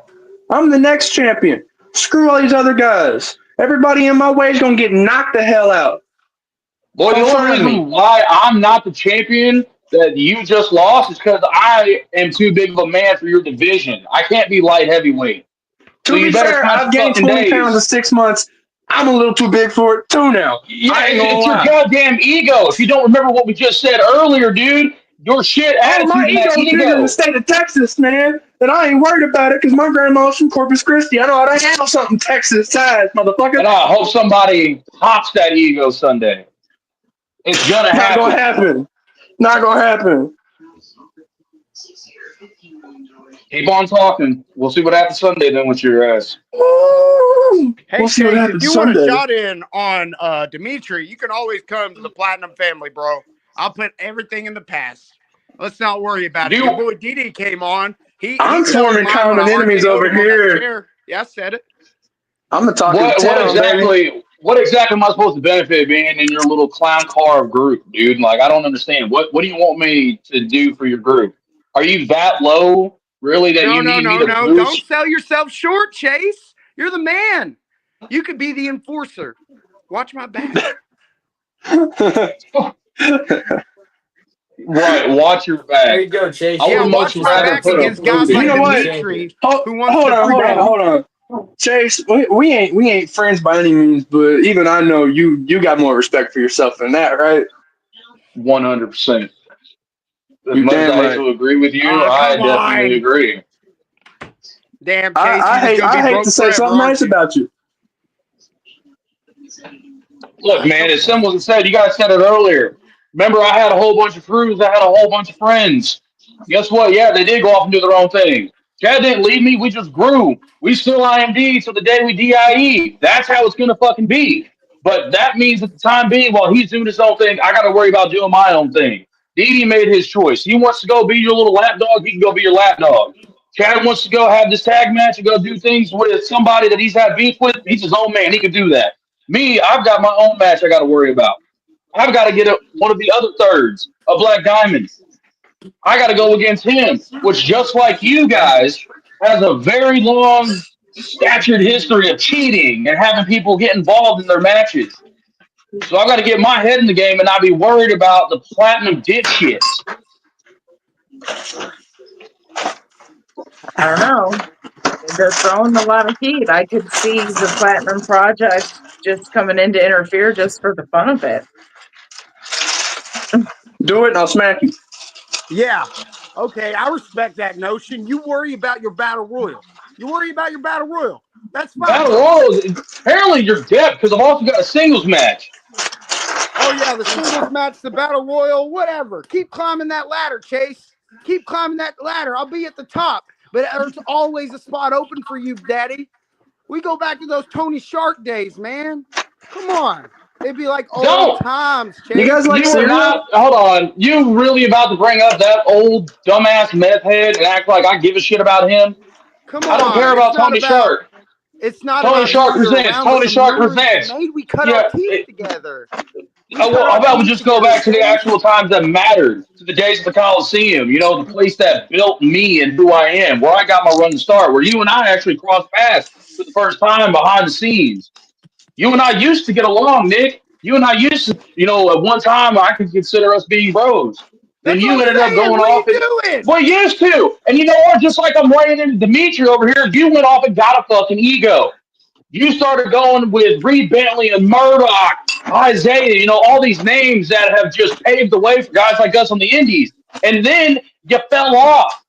I'm the next champion. Screw all these other guys. Everybody in my way is gonna get knocked the hell out. Boy, the Don't only find me. reason why I'm not the champion that you just lost is because I am too big of a man for your division. I can't be light heavyweight. So To you be better fair, count I've your gained fucking 20 pounds in days. 6 months. I'm a little too big for it too now. Yeah, I ain't gonna it's your lie. goddamn ego. If you don't remember what we just said earlier, dude, your shit Oh, my attitude and that ego's bigger in the ego. state of Texas, man. And I ain't worried about it because my grandma's from Corpus Christi. I know how to handle something Texas size, motherfucker. And I hope somebody pops that ego Sunday. It's gonna Not gonna happen. happen. Not gonna happen. Keep on talking. We'll see what happens Sunday then with your ass. Ooh. Hey, We'll see what Chase, if happens you want a Sunday. shot in on Dimitri, you can always come to the Platinum family, bro. I'll put everything in the past. Let's not worry about it. You- Your boy Didi came on. He I'm fell in forming line common when I enemies RKO'd over him on that here. chair. Yeah, I said it. I'm the talk of the What town, baby. exactly am I supposed to benefit being in your little clown car group, dude? Like I don't understand. What do you want me to do for your group? Are you that low, really, that you need me to No. Don't boost? sell yourself short, Chase. You're the man. You could be the enforcer. Watch my back. Right, watch your There back. you go, Chase. I Yeah, would watch much my rather back put a against boot guys in You like know you, what? Dimitri, Hold who wants to on, freedom. hold on. Chase, we ain't friends by any means, but even I know you got more respect for yourself than that, right? 100%. As You much as damn I hate right. to agree with you, Ah, I come definitely on. agree. Damn, Chase, you're just gonna I be hate broke to say forever, something aren't nice you? about you. Look, man, as simple as it said, you guys said it earlier. Remember, I had a whole bunch of crews. I had a whole bunch of friends. Guess what? Yeah, they did go off and do their own thing. Chad didn't leave me. We just grew. We still IMD till the day we DIE. That's how it's going to fucking be. But that means at the time being, while he's doing his own thing, I got to worry about doing my own thing. Didi made his choice. He wants to go be your little lap dog. He can go be your lap dog. Chad wants to go have this tag match and go do things with somebody that he's had beef with. He's his own man. He can do that. Me, I've got my own match I got to worry about. I've got to get one of the other thirds, a Black Diamond. I got to go against him, which just like you guys has a very long statured history of cheating and having people get involved in their matches. So I've got to get my head in the game and not be worried about the platinum dipshits. I don't know. They're throwing a lot of heat. I could see the Platinum Project just coming in to interfere just for the fun of it. Do it and I'll smack you. Yeah. Okay, I respect that notion. You worry about your battle royal. You worry about your battle royal. That's fine. Battle Royals, apparently you're deaf because I've also got a singles match. Oh yeah, the singles match, the battle royal, whatever. Keep climbing that ladder, Chase. Keep climbing that ladder. I'll be at the top, but there's always a spot open for you, Daddy. We go back to those Tony Shark days, man. Come on. It'd be like old Don't. times, Chase. You guys like You were cereal? not. Hold on. You really about to bring up that old dumbass meth head and act like I give a shit about him? Come on. I don't care about It's not Tony about Shark. it's not Tony about Shark who you're presents. around, Tony but some Shark memories we presents. made. We cut Yeah, our teeth together. How about we just go back to the actual times that mattered, to the days of the Coliseum, you know, the place that built me and who I am, where I got my run to start, where you and I actually crossed paths for the first time behind the scenes. You and I used to get along, Nick. You and I used to, you know, at one time I could consider us being bros. Then That's you what ended I'm up saying. going What are off and you doing? we used to. And you know what? Just like I'm weighing into Dimitri over here, you went off and got a fucking ego. You started going with Reed Bentley and Murdoch, Isaiah, you know, all these names that have just paved the way for guys like us on the indies. And then you fell off.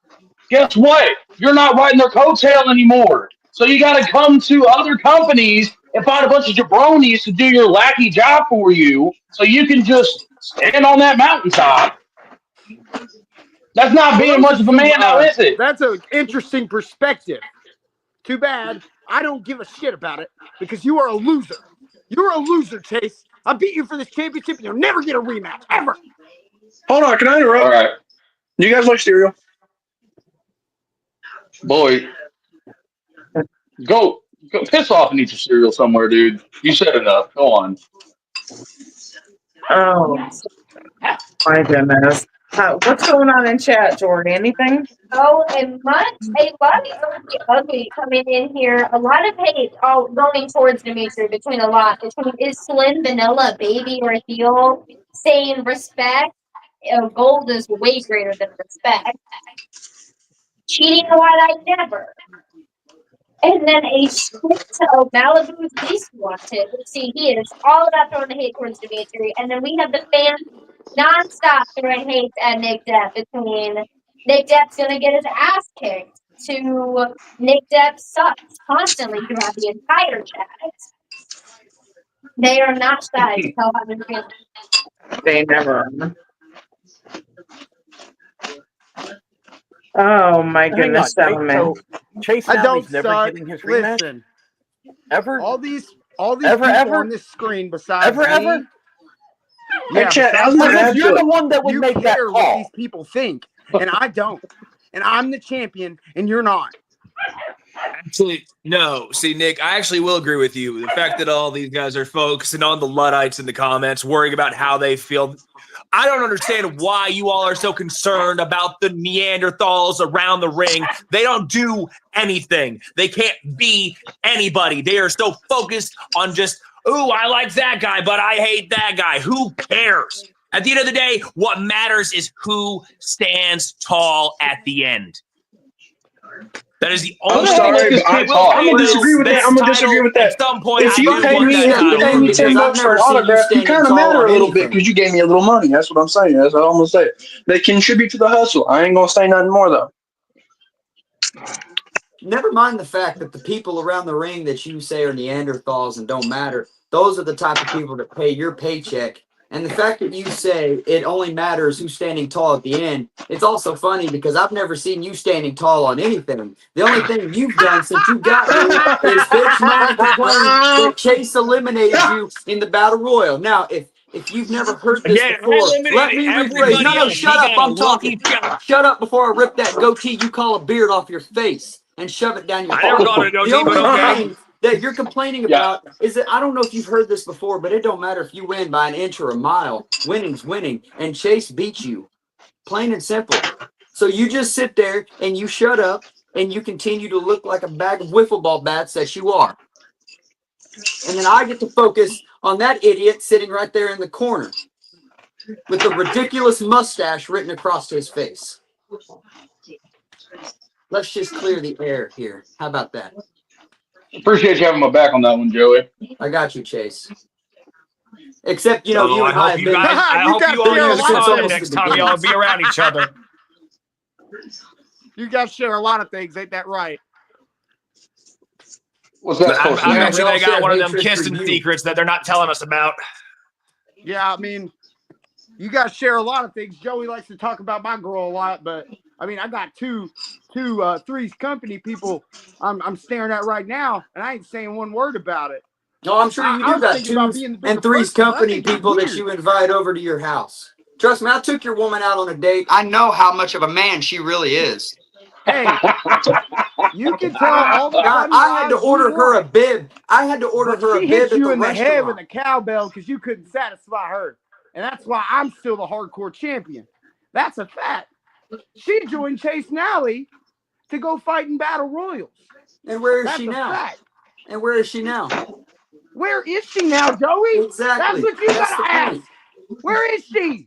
Guess what? You're not riding their coattail anymore. So you got to come to other companies and find a bunch of jabronis to do your lackey job for you so you can just stand on that mountaintop. That's not Well, being those much are of a some. man now, is it? That's an interesting perspective. Too bad I don't give a shit about it because you are a loser. You're a loser, Chase. I beat you for this championship and you'll never get a rematch ever. Hold on, can I interrupt? All right. Do you guys like cereal? Boy, go piss off and eat your cereal somewhere, dude. You said enough. Go on. Oh my goodness. What's going on in chat, Jordy? Anything? Oh, a lot of ugly coming in here. A lot of hate all going towards Dimitri between a lot. Between is Slim Vanilla Baby or heel saying respect. Gold is way greater than respect. Cheating a lot, I never. And then a shit of Malibu's least wanted. See, he is all about throwing the hate towards Dimitri. And then we have the fans nonstop throwing hate at Nick Depp between Nick Depp's gonna get his ass kicked to Nick Depp sucks constantly throughout the entire chat. They are not shy to tell how they're feeling. They never. Oh my Hang on, goodness, gentlemen. so Chase I don't Sally's never suck. getting his rematch? Listen, Ever? all these Ever, people ever? on this screen besides Ever, me. ever? Yeah, Hey, Chad, how's besides that Because you, you're the one that would you make that care what call. these people think, and I don't. And I'm the champion, and you're not. Actually, no. See, Nick, I actually will agree with you. The fact that all these guys are focusing on the Luddites in the comments, worrying about how they feel. I don't understand why you all are so concerned about the Neanderthals around the ring. They don't do anything. They can't be anybody. They are so focused on just, ooh, I like that guy, but I hate that guy. Who cares? At the end of the day, what matters is who stands tall at the end. That is the only I'm thing. sorry, but I'm gonna disagree with that. I'm gonna disagree with that. At some point, If I you do pay want me, that if you pay title. me because $10 I've for never an seen you autograph, you standing kind of tall matter on a little bit anything. because you gave me a little money. That's what I'm saying. That's all I'm gonna say. They contribute to the hustle. I ain't gonna say nothing more though. Never mind the fact that the people around the ring that you say are Neanderthals and don't matter, those are the type of people that pay your paycheck. And the fact that you say it only matters who's standing tall at the end, it's also funny because I've never seen you standing tall on anything. The only thing you've done since you got here is bitch, moan, and complain that Chase eliminated you in the Battle Royal. Now, if you've never heard this Again, I before, let eliminated me rephrase. everybody No, else. shut He up. got a I'm talking. lucky shot. Shut up before I rip that goatee you call a beard off your face and shove it down your I never throat. called it a The goatee, but only okay. thing that you're complaining Yeah. about is that I don't know if you've heard this before, but it don't matter if you win by an inch or a mile. Winning's winning, and Chase beat you, plain and simple. So you just sit there and you shut up and you continue to look like a bag of wiffle ball bats that you are. And then I get to focus on that idiot sitting right there in the corner with the ridiculous mustache written across his face. Let's just clear the air here. How about that? Appreciate you having my back on that one, Joey. I got you, Chase. Except, you know, So you I and I hope have you been. guys. I You hope guys you all share a use lot of condom things. next time y'all be around each other. You guys share a lot of things, ain't that right? What's that I supposed to bet mean? you we all they got share one of them hatred for kissing you. secrets that they're not telling us about. Yeah, I mean, you guys share a lot of things. Joey likes to talk about my girl a lot, but I mean, I got two Three's Company people I'm staring at right now, and I ain't saying one word about it. No, I'm sure you I do was got thinking about 2's being the bigger and 3's person, but I company think it's people that weird. you invite over to your house. Trust me, I took your woman out on a date. I know how much of a man she really is. Hey, you can tell all the God, funny I had to lies you order her a want, bib. I had to order but her a she bib hit at you the in the head with restaurant. a cowbell because you couldn't satisfy her, and that's why I'm still the hardcore champion. That's a fact. She joined Chase Nally to go fight in battle royals. And where is That's she a now? fact. And where is she now? Where is she now, Joey? Exactly. That's what you That's gotta the ask. point. Where is she?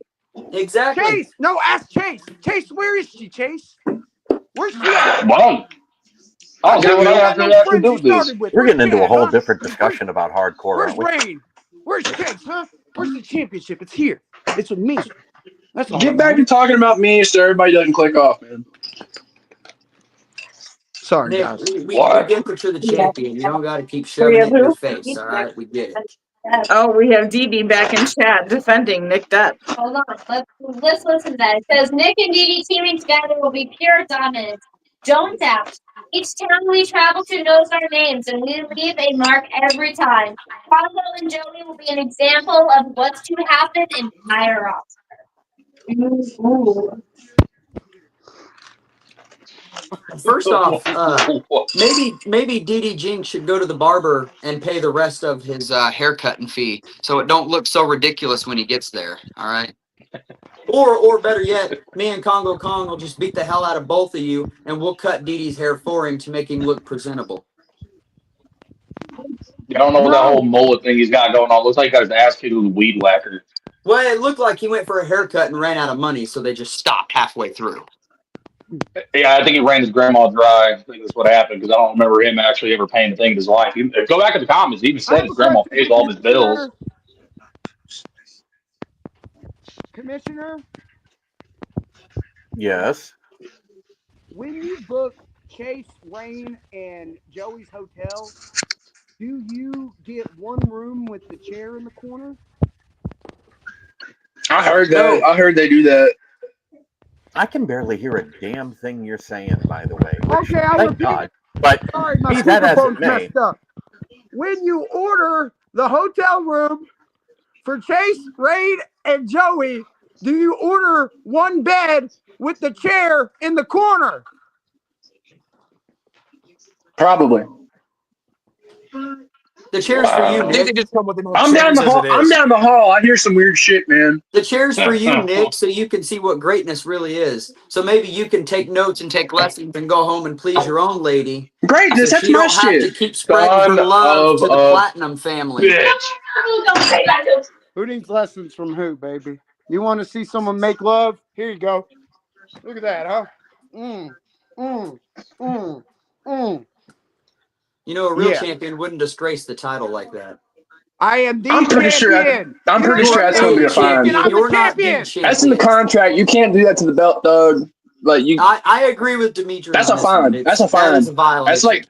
Exactly. Chase. No, ask Chase. Chase, where is she, Chase? Where's she at? Well, I don't see what I have to actually do you with this. started with. We're Where's getting into a Chad, whole huh? different discussion about hardcore, Where's aren't we? Rain? Where's Chase, huh? Where's the championship? It's here. It's with me. That's all. Get back to talking about me so everybody doesn't click off, man. Sorry, Nick, guys. we get that you're the champion. You don't got to keep shoving it in your face, all right? We get it. Oh, we have Dee Dee back in chat defending Nick Depp. Hold on. Let's listen to that. It says Nick and Dee Dee teaming together will be pure dominance. Don't doubt. Each town we travel to knows our names, and we leave a mark every time. Congo and Joey will be an example of what's to happen in higher roster. Ooh. First off, maybe DD Jinx should go to the barber and pay the rest of his haircutting fee, so it don't look so ridiculous when he gets there. All right. Or better yet, me and Congo Kong will just beat the hell out of both of you, and we'll cut DD's hair for him to make him look presentable. I don't know what that whole mullet thing he's got going on. Looks like he got his ass kicked with a weed whacker. Well, it looked like he went for a haircut and ran out of money, so they just stopped halfway through. Yeah, I think he ran his grandma dry. I think that's what happened because I don't remember him actually ever paying a thing in his life. Go back in the comments. He even said his grandma pays all of his bills. Commissioner, Yes. when you book Chase, Rain, and Joey's hotel, do you get one room with the chair in the corner? I heard that. I heard they do that. I can barely hear a damn thing you're saying, by the way. Which, Okay, I'll thank repeat God. it. But Sorry, my be that as it speakerphone's may, messed up. When you order the hotel room for Chase, Rain, and Joey, do you order one bed with the chair in the corner? Probably. The chair's for you, I think they Nick. just come with enough I'm down chairs the as hall. it I'm is. down the hall. I hear some weird shit, man. The chair's for you, Nick, so you can see what greatness really is. So maybe you can take notes and take lessons and go home and please your own lady. Greatness, So that's she my don't have to shit. keep spreading her love to the a Platinum family. bitch. Who needs lessons from who, baby? You want to see someone make love? Here you go. Look at that, huh? You know, a real Yeah. champion wouldn't disgrace the title like that. I am the I'm pretty sure. champion. I'm You pretty ain't sure the that's gonna be a fine. champion. I'm the You're not the champion. That's in the champion. contract. You can't do that to the belt, Doug. Like you. I agree with Dimitri. That's on a this one. fine. That's a That fine. is a violation. That's like.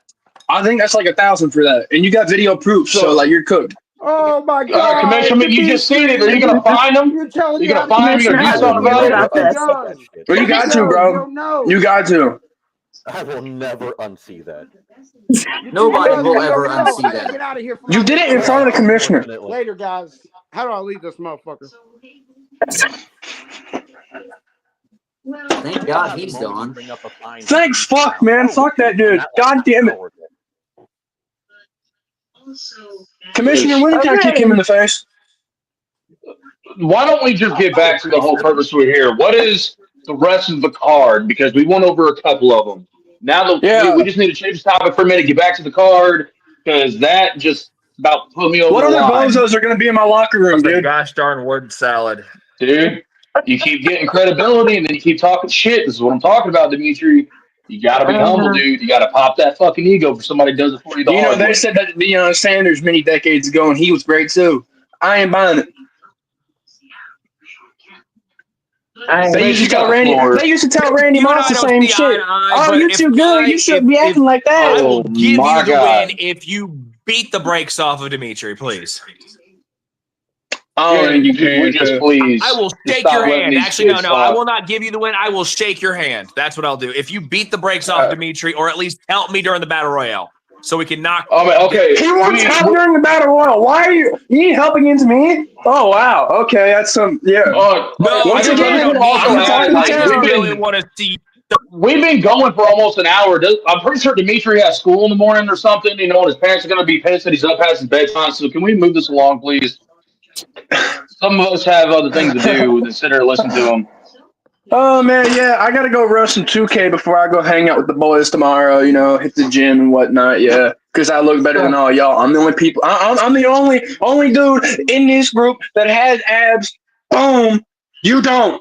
I think that's like 1,000 for that, and you got video proof, so like you're cooked. Oh my God! Commissioner, you just seen it. Are you gonna find him? You're telling You me gonna how to find him? You gonna do something about it? Well, you got to, bro. You got to. I will never unsee that. Nobody will ever unsee that. Get out of here. You did it in front of the commissioner. Later, guys. How do I leave this motherfucker? Thank God he's gone. Thanks, fuck, man. Fuck that dude. God damn it. Commissioner, when did I kick him in the face? Why don't we just get back to the whole purpose we're here? What is the rest of the card? Because we went over a couple of them. Now that we just need to change the topic for a minute, get back to the card, because that just about put me over What the other line. bozos are going to be in my locker room, That's a dude? gosh darn word salad. Dude, you keep getting credibility and then you keep talking shit. This is what I'm talking about, Dimitri. You gotta be humble, dude. You gotta pop that fucking ego for somebody who does it for you the You know, hard they way. said that to Deion Sanders many decades ago, and he was great too. I ain't buying it. They used to tell Randy. They used to tell Randy You and Moss I the don't same see eye shit. to eye, Oh, but you're if too good. You shouldn't be acting like that. I will give my you the God. win if you beat the brakes off of Dimitri, please. Oh, and you we can. just please. I will just shake stop your letting hand. these Actually, no, kids no, I talk. will not give you the win. I will shake your hand. That's what I'll do. If you beat the brakes off Dimitri, or at least help me during the battle royale, so we can knock. Okay. He wants help during the battle royal. Why are you need help against me? Oh wow. Okay, that's some No, Once again, don't need I'm help. talking I just town. really want to see. We've been going for almost an hour. I'm pretty sure Dimitri has school in the morning or something. You know, and his parents are going to be pissed that he's up past his bedtime. So can we move this along, please? Some of us have other things to do than sit here and listen to him. Oh man, yeah, I gotta go rush some 2K before I go hang out with the boys tomorrow. You know, hit the gym and whatnot. Yeah, because I look better than all y'all. I'm the only people. I'm the only dude in this group that has abs. Boom, you don't.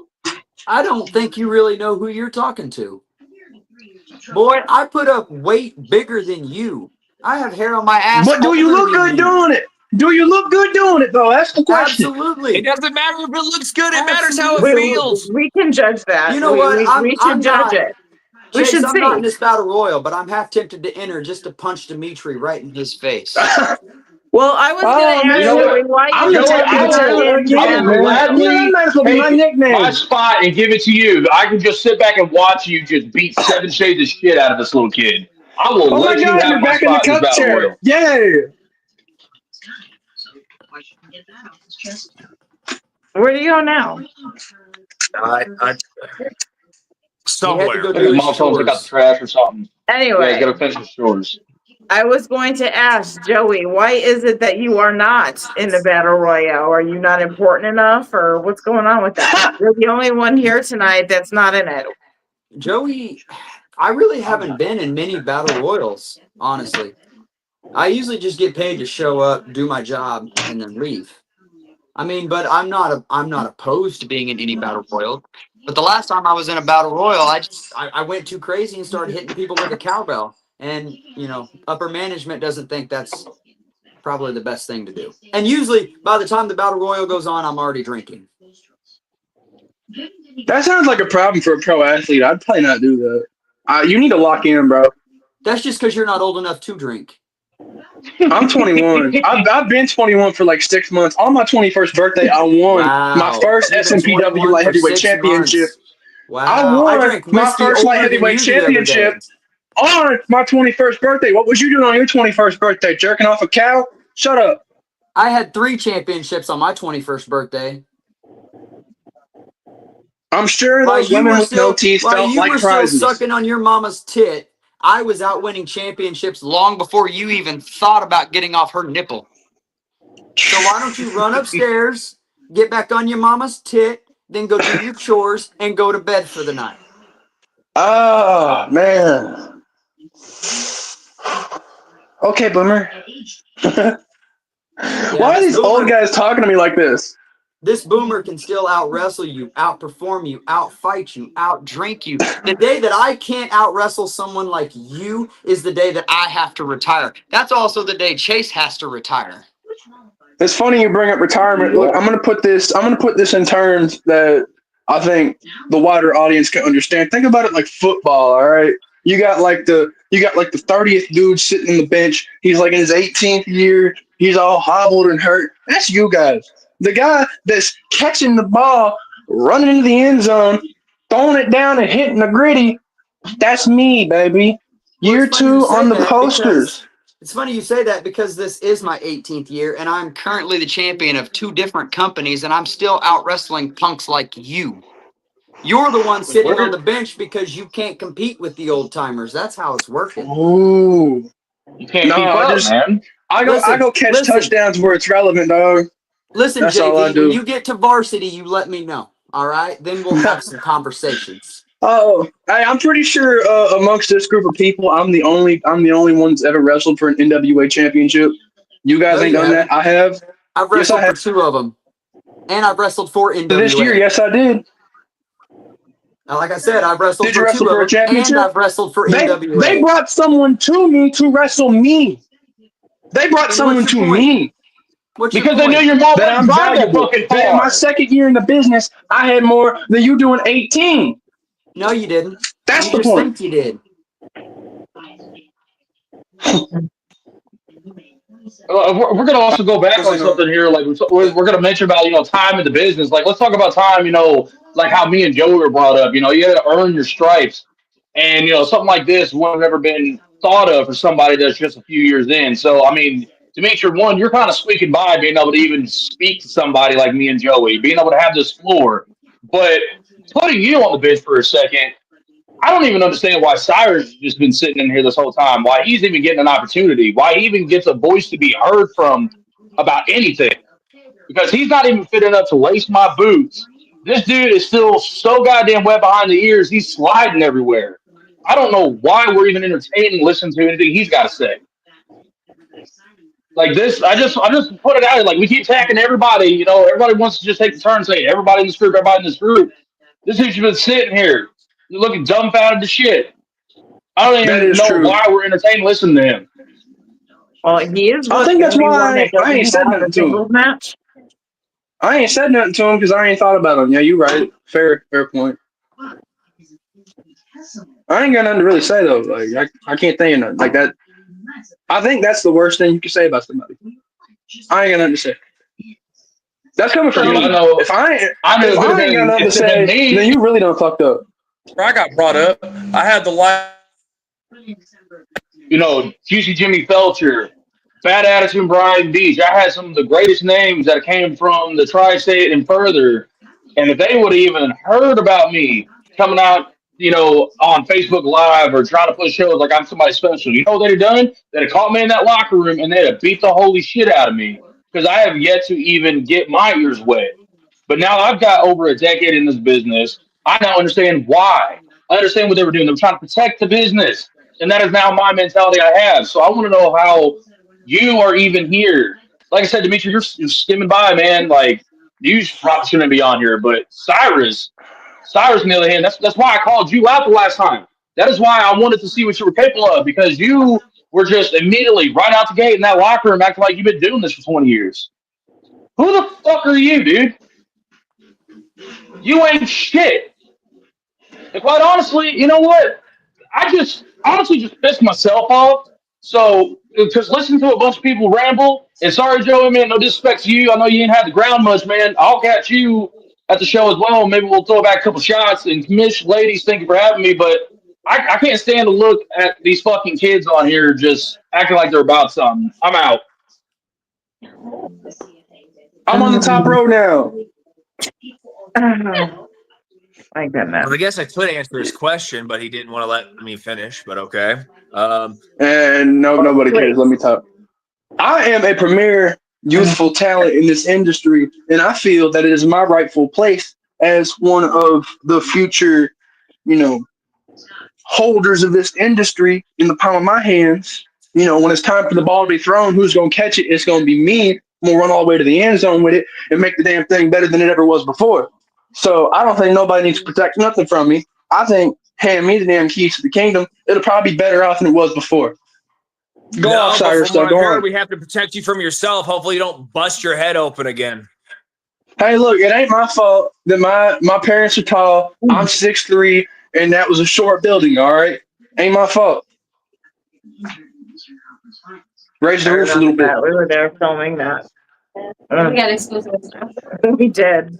I don't think you really know who you're talking to. Boy, I put up weight bigger than you. I have hair on my ass. But do you older look than good you. doing it? Do you look good doing it though? That's the question. Absolutely. It doesn't matter if it looks good. It matters how it feels. We can judge that. You know what? We should judge it. We Chase, should I'm not in see. this battle royal, but I'm half tempted to enter just to punch Dimitri right in his face. Well, I was going to ask Joey why I'm you the didn't tactical want talent him again, to. man. Gladly That might be my take nickname. my spot and give it to you. I can just sit back and watch you just beat 7 shades of shit out of this little kid. I will Oh my let you God, have you're my back in the spot in this cup battle chair. royal. Yay! Where do you go now? Somewhere. I think his mom told him to pick out the trash or something. Yeah, he's Anyway, got to finish his chores. I was going to ask Joey, why is it that you are not in the battle royale? Are you not important enough, or what's going on with that? You're the only one here tonight that's not in it. Joey, I really haven't been in many battle royals, honestly. I usually just get paid to show up, do my job, and then leave. I mean, but I'm not opposed to being in any battle royal. But the last time I was in a battle royal, I went too crazy and started hitting people with a cowbell. And you know, upper management doesn't think that's probably the best thing to do. And usually, by the time the battle royal goes on, I'm already drinking. That sounds like a problem for a pro athlete. I'd probably not do that. You need to lock in, bro. That's just because you're not old enough to drink. I'm 21. I've been 21 for like 6 months. On my 21st birthday, I won my first You've been SNPW 21 light for heavyweight 6 championship. months. Wow. I won drank my whiskey first light older than heavyweight you the other championship day. on my 21st birthday. What was you doing on your 21st birthday? Jerking off a cow? Shut up. I had 3 championships on my 21st birthday. I'm sure those women with no teeth felt like prizes. Still sucking on your mama's tit, I was out winning championships long before you even thought about getting off her nipple. So why don't you run upstairs, get back on your mama's tit, then go do your chores and go to bed for the night? Oh, man. Okay, Boomer. Why are these old guys talking to me like this? This boomer can still out wrestle you, outperform you, outfight you, outdrink you. The day that I can't out wrestle someone like you is the day that I have to retire. That's also the day Chase has to retire. It's funny you bring up retirement. Look, I'm gonna put this in terms that I think the wider audience can understand. Think about it like football, all right? You got like the 30th dude sitting on the bench. He's like in his 18th year. He's all hobbled and hurt. That's you guys. The guy that's catching the ball, running into the end zone, throwing it down and hitting the gritty, that's me, baby. Year 2 on the posters. It's funny you say that because this is my 18th year and I'm currently the champion of 2 different companies and I'm still out wrestling punks like you. You're the one sitting on the bench because you can't compete with the old timers. That's how it's working. Ooh. You can't keep up, man. I go catch touchdowns where it's relevant, dog. Listen, That's all I JV, do. when you get to varsity, you let me know. All right? Then we'll have some conversations. Oh, I'm pretty sure amongst this group of people, I'm the only one that's ever wrestled for an NWA championship. You guys ain't done that. I have. I've wrestled for 2 of them, and I've wrestled for NWA. This year, yes, I did. Now, like I said, I've wrestled Did you for wrestle two for a of them, and championship? I've wrestled for They NWA. brought someone to me to wrestle me. They brought And someone what's to your point? me What's your Because they knew point? your mom that wouldn't I'm drive that valuable. fucking That in my car. second year in the business, I had more than you doing 18. No, you didn't. That's You the just point. think you did. We're going to also go back on something here. Like we're going to mention about time in the business. Like let's talk about time. Like how me and Joey were brought up. You got to earn your stripes, and something like this would have never been thought of for somebody that's just a few years in. So I mean, Demetri, one, you're kind of squeaking by being able to even speak to somebody like me and Joey, being able to have this floor. But putting you on the bench for a second, I don't even understand why Cyrus has just been sitting in here this whole time, why he's even getting an opportunity, why he even gets a voice to be heard from about anything. Because he's not even fit enough to lace my boots. This dude is still so goddamn wet behind the ears, he's sliding everywhere. I don't know why we're even entertaining listening to anything he's got to say. Like this, I just put it out there. Like we keep attacking everybody, everybody wants to just take the turn and say everybody in this group, everybody in this group. This dude's been sitting here looking dumbfounded to shit. I don't That even is know true. why we're entertaining listening to him. Well, he is I the think that's only one why that I ain't doesn't said have nothing a to him. singles match. I ain't said nothing to him because I ain't thought about him. Yeah, you right. Fair point. I ain't got nothing to really say though. Like I can't think of nothing like that. I think that's the worst thing you can say about somebody. I ain't got nothing to say. That's coming from Shoot, me. I know If I it ain't could have got been, nothing it to could have been say, then me. you really done fucked up. Where I got brought up, I had the live. Juicy Jimmy Felcher, Fat Attitude Brian Beach. I had some of the greatest names that came from the tri-state and further. And if they would have even heard about me coming out, on Facebook Live or trying to put shows like I'm somebody special, you know what they'd have done? They'd have caught me in that locker room and they'd have beat the holy shit out of me because I have yet to even get my ears wet. But now I've got over a decade in this business. I now understand why. I understand what they were doing. They were trying to protect the business. And that is now my mentality I have. So I want to know how you are even here. Like I said, Demetri, you're skimming by, man. Like, you probably shouldn't be on here. But Cyrus, on the other hand, that's why I called you out the last time. That is why I wanted to see what you were capable of because you were just immediately right out the gate in that locker room acting like you've been doing this for 20 years. Who the fuck are you, dude? You ain't shit. And quite honestly, you know what? I just honestly just pissed myself off. So, because listening to a bunch of people ramble, and sorry, Joey, man, no disrespect to you. I know you didn't have the ground much, man. I'll catch you at the show as well. Maybe we'll throw back a couple shots. And Mish, ladies, thank you for having me. But I can't stand to look at these fucking kids on here just acting like they're about something. I'm out. I'm on the top row now. My goodness. Well, I guess I could answer his question, but he didn't want to let me finish. But okay. And nobody cares. Let me talk. I am a premier youthful talent in this industry, and I feel that it is my rightful place as one of the future, holders of this industry in the palm of my hands. When it's time for the ball to be thrown, who's going to catch it? It's going to be me. I'm going to run all the way to the end zone with it and make the damn thing better than it ever was before. So I don't think nobody needs to protect nothing from me. I think hand me the damn keys to the kingdom. It'll probably be better off than it was before. Go off, Cyrus. From what Go I've heard, on. we have to protect you from yourself. Hopefully, you don't bust your head open again. Hey, look, it ain't my fault that my parents are tall. I'm 6'3", and that was a short building, all right? Ain't my fault. Raise the roof a little bit. We were there filming that. We got exclusive stuff. We did.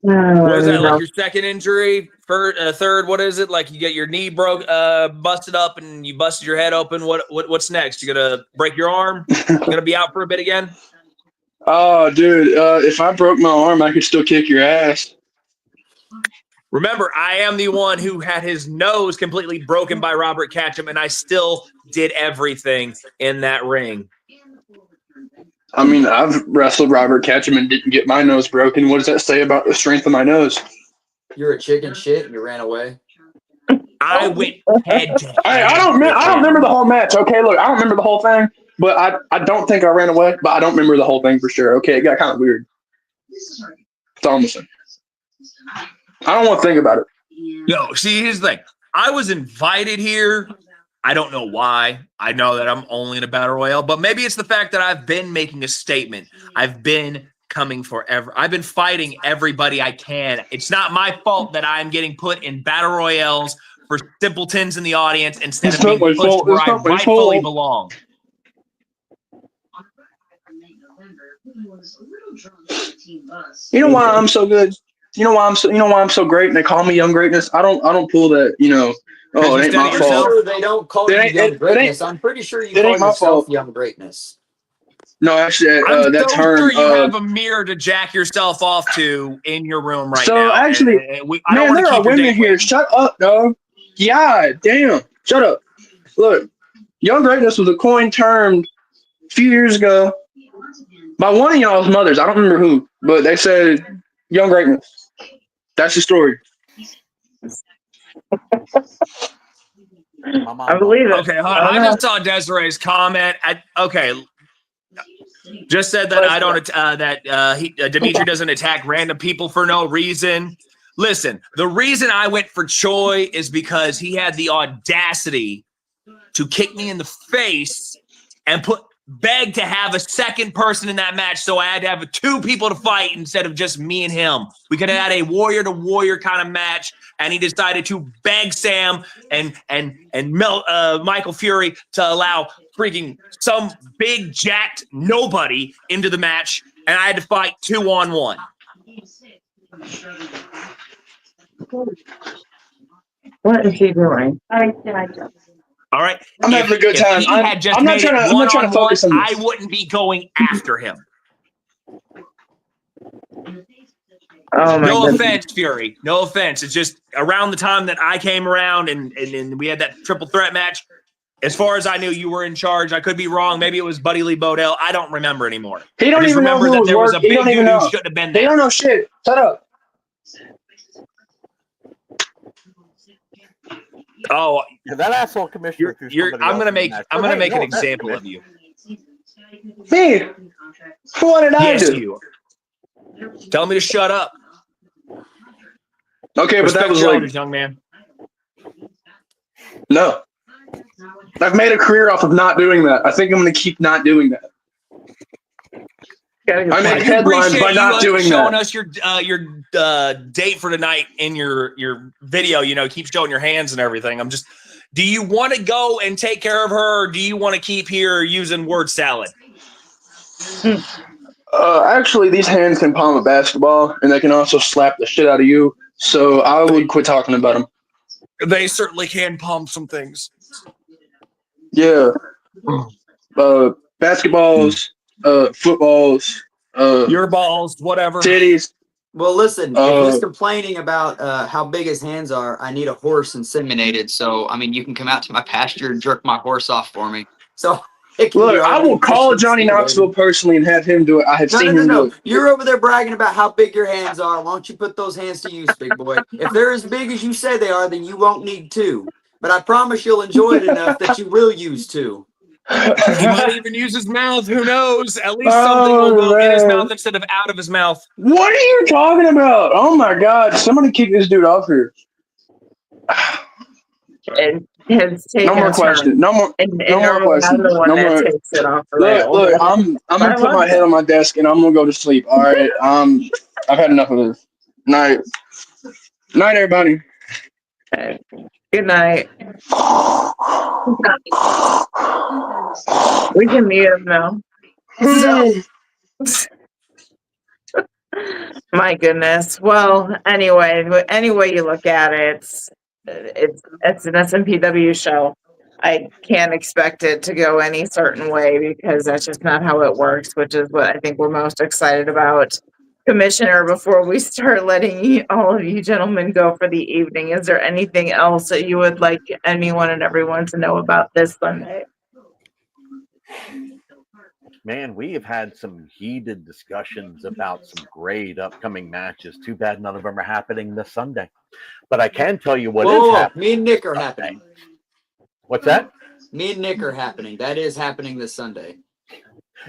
What is that, like your second injury? Third, what is it? Like you get your knee busted up and you busted your head open. What's next? You gonna break your arm? You gonna be out for a bit again? Oh, dude, if I broke my arm, I could still kick your ass. Remember, I am the one who had his nose completely broken by Robert Catchum, and I still did everything in that ring. I mean, I've wrestled Robert Catchum and didn't get my nose broken. What does that say about the strength of my nose? You're a chicken shit and you ran away. I went head to head. I don't remember the whole match. Okay, look, I don't remember the whole thing, but I don't think I ran away, but I don't remember the whole thing for sure. Okay, it got kind of weird. That's all I'm saying. I don't want to think about it. No, see, here's the thing. I was invited here. I don't know why. I know that I'm only in a battle royale, but maybe it's the fact that I've been making a statement. I've been coming forever. I've been fighting everybody I can. It's not my fault that I'm getting put in battle royales for simpletons in the audience instead of being pushed where I rightfully belong. You know why I'm so good? You know why I'm so great? And they call me Young Greatness. I don't pull that. Oh, it ain't my fault. Sure they don't call you Young Greatness. I'm pretty sure you call yourself Young Greatness. No, actually, I'm that so term. sure you have a mirror to jack yourself off to in your room right now. So actually, I don't man, there are women here. Shut up, dog. God damn. Shut up. Look, Young Greatness was a coined term a few years ago by one of y'all's mothers. I don't remember who, but they said Young Greatness. That's the story. I believe it. Okay, I just saw Desiree's comment. Just said that I don't Dimitri doesn't attack random people for no reason. Listen, the reason I went for Choi is because he had the audacity to kick me in the face and beg to have a second person in that match, so I had to have two people to fight instead of just me and him. We could have had a warrior to warrior kind of match, and he decided to beg Sam and Michael Fury to allow freaking some big jacked nobody into the match, and I had to fight 2-on-1. What is he doing? All right. I'm having a good time. I'm not trying to focus on this. I wouldn't be going after him. Oh my No goodness. offense, Fury. No offense. It's just around the time that I came around and we had that triple threat match. As far as I knew, you were in charge. I could be wrong. Maybe it was Buddy Lee Bodell. I don't remember anymore. He don't even know who was there was a working. big dude who shouldn't have been there. They don't know shit. Shut up. Oh, that asshole commissioner. I'm gonna make an example of you. Me? What did I do? You. Tell me to shut up. Okay, but that was your like, elders, young man. No. I've made a career off of not doing that. I think I'm going to keep not doing that. I make headlines by not doing showing that. us your date for tonight in your video. Keep showing your hands and everything. Do you want to go and take care of her, or do you want to keep here using word salad? Actually, these hands can palm a basketball, and they can also slap the shit out of you. So I would quit talking about them. They certainly can palm some things. Yeah. Basketballs, footballs, your balls, whatever. Titties. Well, listen, if he's complaining about how big his hands are, I need a horse inseminated. So, you can come out to my pasture and jerk my horse off for me. So, look, I will call Johnny Knoxville personally and have him do it. I have seen him do it. You're over there bragging about how big your hands are. Why don't you put those hands to use, big boy? If they're as big as you say they are, then you won't need two. But I promise you'll enjoy it enough that you will use two. He might even use his mouth. Who knows? At least something will go in his mouth instead of out of his mouth. What are you talking about? Oh my God! Somebody kick this dude off here. No more questions. No more questions. No more. Look, I'm gonna put my head on my desk and I'm gonna go to sleep. All right. I've had enough of this. Night, everybody. Okay. Good night. We can mute him now. My goodness. Well, anyway you look at it, it's an SNPW show. I can't expect it to go any certain way because that's just not how it works, which is what I think we're most excited about. Commissioner, before we start letting all of you gentlemen go for the evening, is there anything else that you would like anyone and everyone to know about this Sunday? Man, we have had some heated discussions about some great upcoming matches. Too bad none of them are happening this Sunday. But I can tell you what is happening. Me and Nick are happening. What's that? Me and Nick are happening. That is happening this Sunday.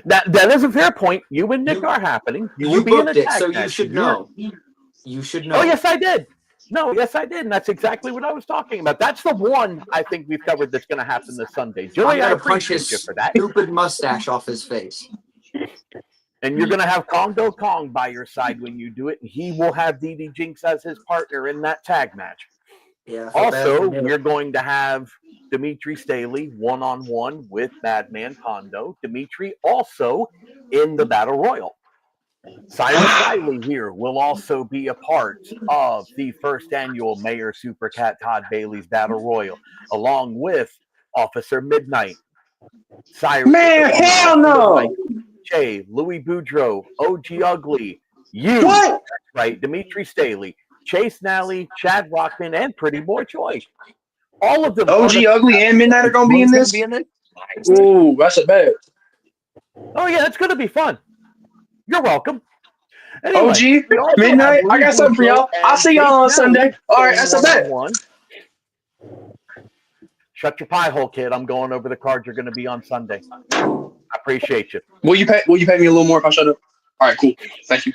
That is a fair point. You and Nick are happening. You booked it, so you should know. You should know. Oh, yes, I did. No, yes, I did. And that's exactly what I was talking about. That's the one I think we've covered that's going to happen this Sunday. I'm Joey, I gonna punch appreciate his you for that. stupid mustache off his face. And you're going to have Congo Kong by your side when you do it. And he will have DD Jinx as his partner in that tag match. Yeah. I feel bad Also, for him. we're going to have Dimitri Staley one-on-one with Madman Kondo. Dimitri also in the Battle Royal. Cyrus Riley here will also be a part of the first annual Mayor Super Cat Todd Bailey's Battle Royal, along with Officer Midnight, Cyrus, Man, hell no! Jay, Louis Boudreaux, OG Ugly, you, What? that's right, Dimitri Staley, Chase Nally, Chad Rockman, and Pretty Boy Choi. All of them. OG Ugly and Midnight are gonna be in this. Ooh, that's a bad. Oh yeah, it's gonna be fun. You're welcome. Anyway, OG, we also Midnight, have I got something for y'all. I'll see y'all on Sunday. All right, that's a bet. Shut your pie hole, kid. I'm going over the cards you're going to be on Sunday. I appreciate you. Will you pay me a little more if I shut up? All right, cool. Thank you.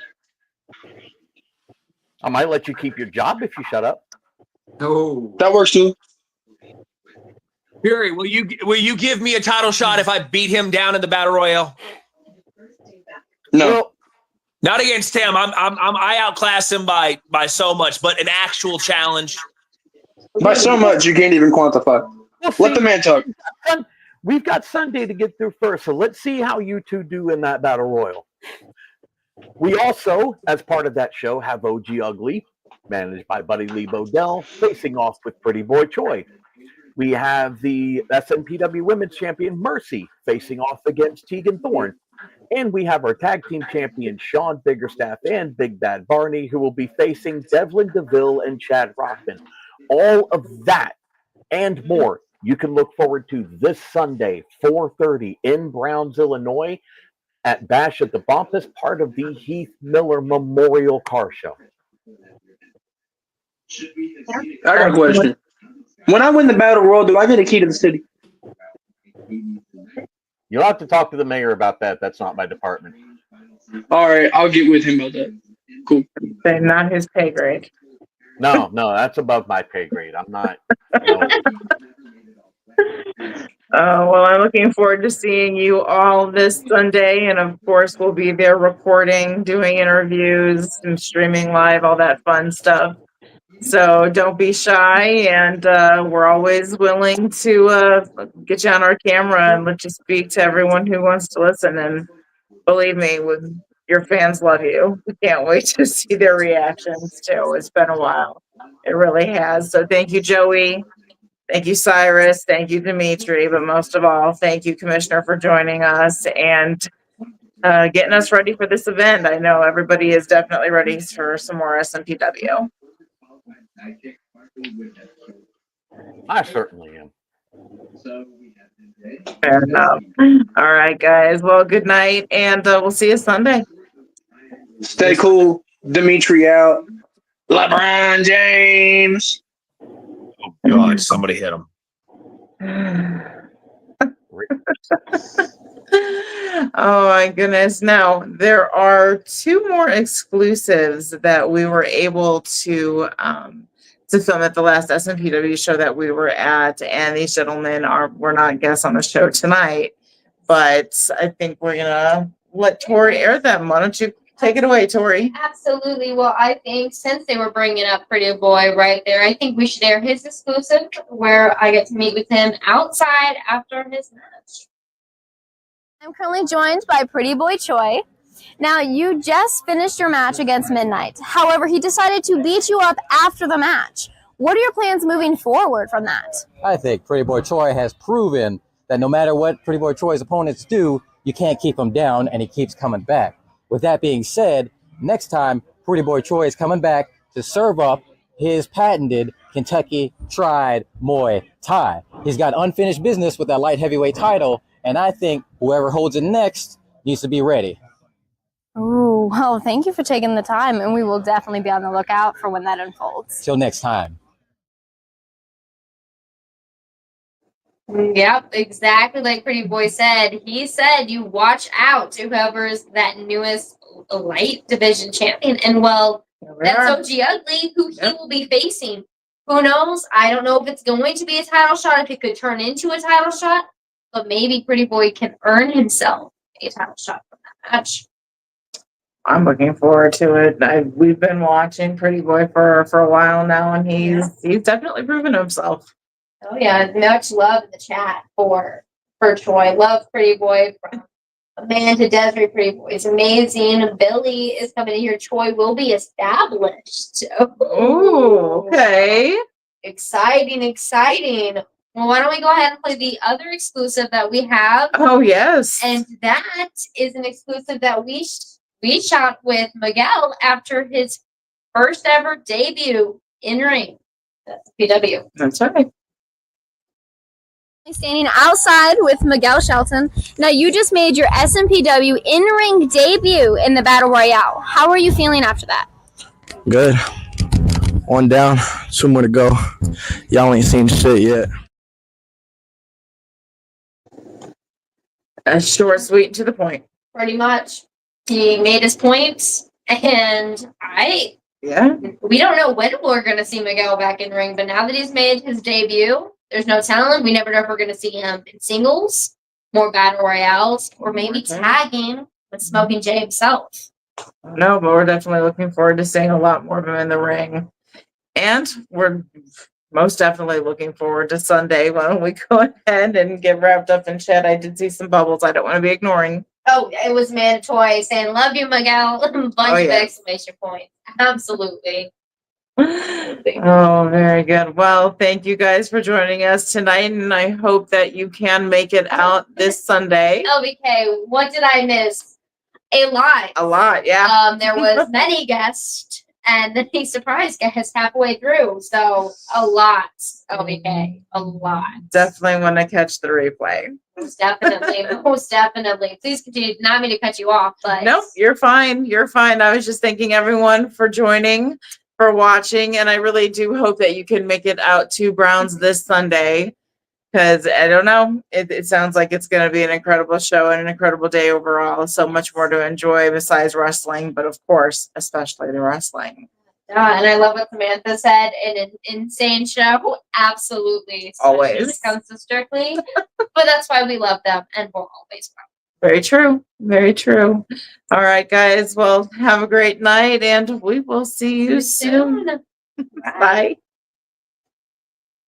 I might let you keep your job if you shut up. No. That works too. Fury, will you give me a title shot if I beat him down in the Battle Royale? No. Well, not against him. I outclass him by so much, but an actual challenge. By so much you can't even quantify. Let the man talk. We've got Sunday to get through first, so let's see how you two do in that Battle Royal. We also, as part of that show, have OG Ugly, managed by Buddy Lee Bodell, facing off with Pretty Boy Choi. We have the SNPW Women's Champion, Mercy, facing off against Tegan Thorne. And we have our tag team champions, Sean Biggerstaff and Big Bad Barney, who will be facing Devlin DeVille and Chad Rockman. All of that and more you can look forward to this Sunday, 4:30 in Browns, Illinois, at Bash at the Bumpus, part of the Heath Miller Memorial Car Show. I got a question. When I win the Battle Royal, do I get a key to the city? You'll have to talk to the mayor about that. That's not my department. All right, I'll get with him about that. Cool. They're not his pay grade. No, that's above my pay grade. I'm not. Well, I'm looking forward to seeing you all this Sunday. And of course, we'll be there recording, doing interviews and streaming live, all that fun stuff. So don't be shy. And we're always willing to get you on our camera and let you speak to everyone who wants to listen. And believe me, your fans love you. We can't wait to see their reactions too. It's been a while. It really has. So thank you, Joey. Thank you, Cyrus. Thank you, Dimitri. But most of all, thank you, Commissioner, for joining us and getting us ready for this event. I know everybody is definitely ready for some more SNPW. I certainly am. Fair enough. All right, guys. Well, good night, and we'll see you Sunday. Stay cool. Dimitri out. LeBron James. Oh, God, somebody hit him. Oh my goodness. Now, there are two more exclusives that we were able to film at the last SNPW show that we were at, and these gentlemen were not guests on the show tonight, but I think we're gonna let Tori air them. Why don't you take it away, Tori? Absolutely. Well, I think since they were bringing up Pretty Boy right there, I think we should air his exclusive where I get to meet with him outside after his match. I'm currently joined by Pretty Boy Choi. Now, you just finished your match against Midnight. However, he decided to beat you up after the match. What are your plans moving forward from that? I think Pretty Boy Choi has proven that no matter what Pretty Boy Choi's opponents do, you can't keep him down, and he keeps coming back. With that being said, next time, Pretty Boy Choi is coming back to serve up his patented Kentucky Tried Muay Thai. He's got unfinished business with that light heavyweight title, and I think whoever holds it next needs to be ready. Ooh, well, thank you for taking the time, and we will definitely be on the lookout for when that unfolds. Till next time. Yep, exactly like Pretty Boy said. He said you watch out to whoever's that newest light division champion. And well, That's OG Ugly, who he will be facing. Who knows? I don't know if it's going to be a title shot, if it could turn into a title shot, but maybe Pretty Boy can earn himself a title shot from that match. I'm looking forward to it. We've been watching Pretty Boy for a while now, and he's definitely proven himself. Oh yeah, much love in the chat for Troy. Love Pretty Boy from Amanda Desiree. Pretty Boy is amazing. Billy is coming in here. Troy will be established. Oh, okay. Exciting. Well, why don't we go ahead and play the other exclusive that we have? Oh, yes. And that is an exclusive that we shot with Miguel after his first ever debut in ring. That's PW. That's right. Standing outside with Miguel Shelton. Now, you just made your SNPW in-ring debut in the Battle Royale. How are you feeling after that? Good. One down, 2 more to go. Y'all ain't seen shit yet. Short, sweet, and to the point. Pretty much. He made his points, and we don't know when we're going to see Miguel back in ring, but now that he's made his debut, there's no telling. We never know if we're going to see him in singles, more battle royales, or maybe tagging with Smoking Jay himself. No, but we're definitely looking forward to seeing a lot more of him in the ring. And we're most definitely looking forward to Sunday. Why don't we go ahead and get wrapped up in chat? I did see some bubbles I don't want to be ignoring. Oh, it was Mandatory saying, "Love you, Miguel." Bunch of exclamation points. Absolutely. Oh, very good. Well, thank you guys for joining us tonight, and I hope that you can make it out this Sunday. LBK, what did I miss? A lot. A lot, yeah. There was many guests, and then a surprise guest halfway through. So a lot. LBK, a lot. Definitely want to catch the replay. Most definitely. Please continue. Not me to cut you off, but nope, you're fine. You're fine. I was just thanking everyone for joining, for watching, and I really do hope that you can make it out to Browns this Sunday, because I don't know, it sounds like it's going to be an incredible show and an incredible day overall. So much more to enjoy besides wrestling, but of course, especially the wrestling. Yeah, and I love what Samantha said. An insane show, absolutely. Always. When it comes to Strictly, but that's why we love them, and we'll always love them. Very true. Very true. All right, guys. Well, have a great night, and we will see you soon. Bye. Bye.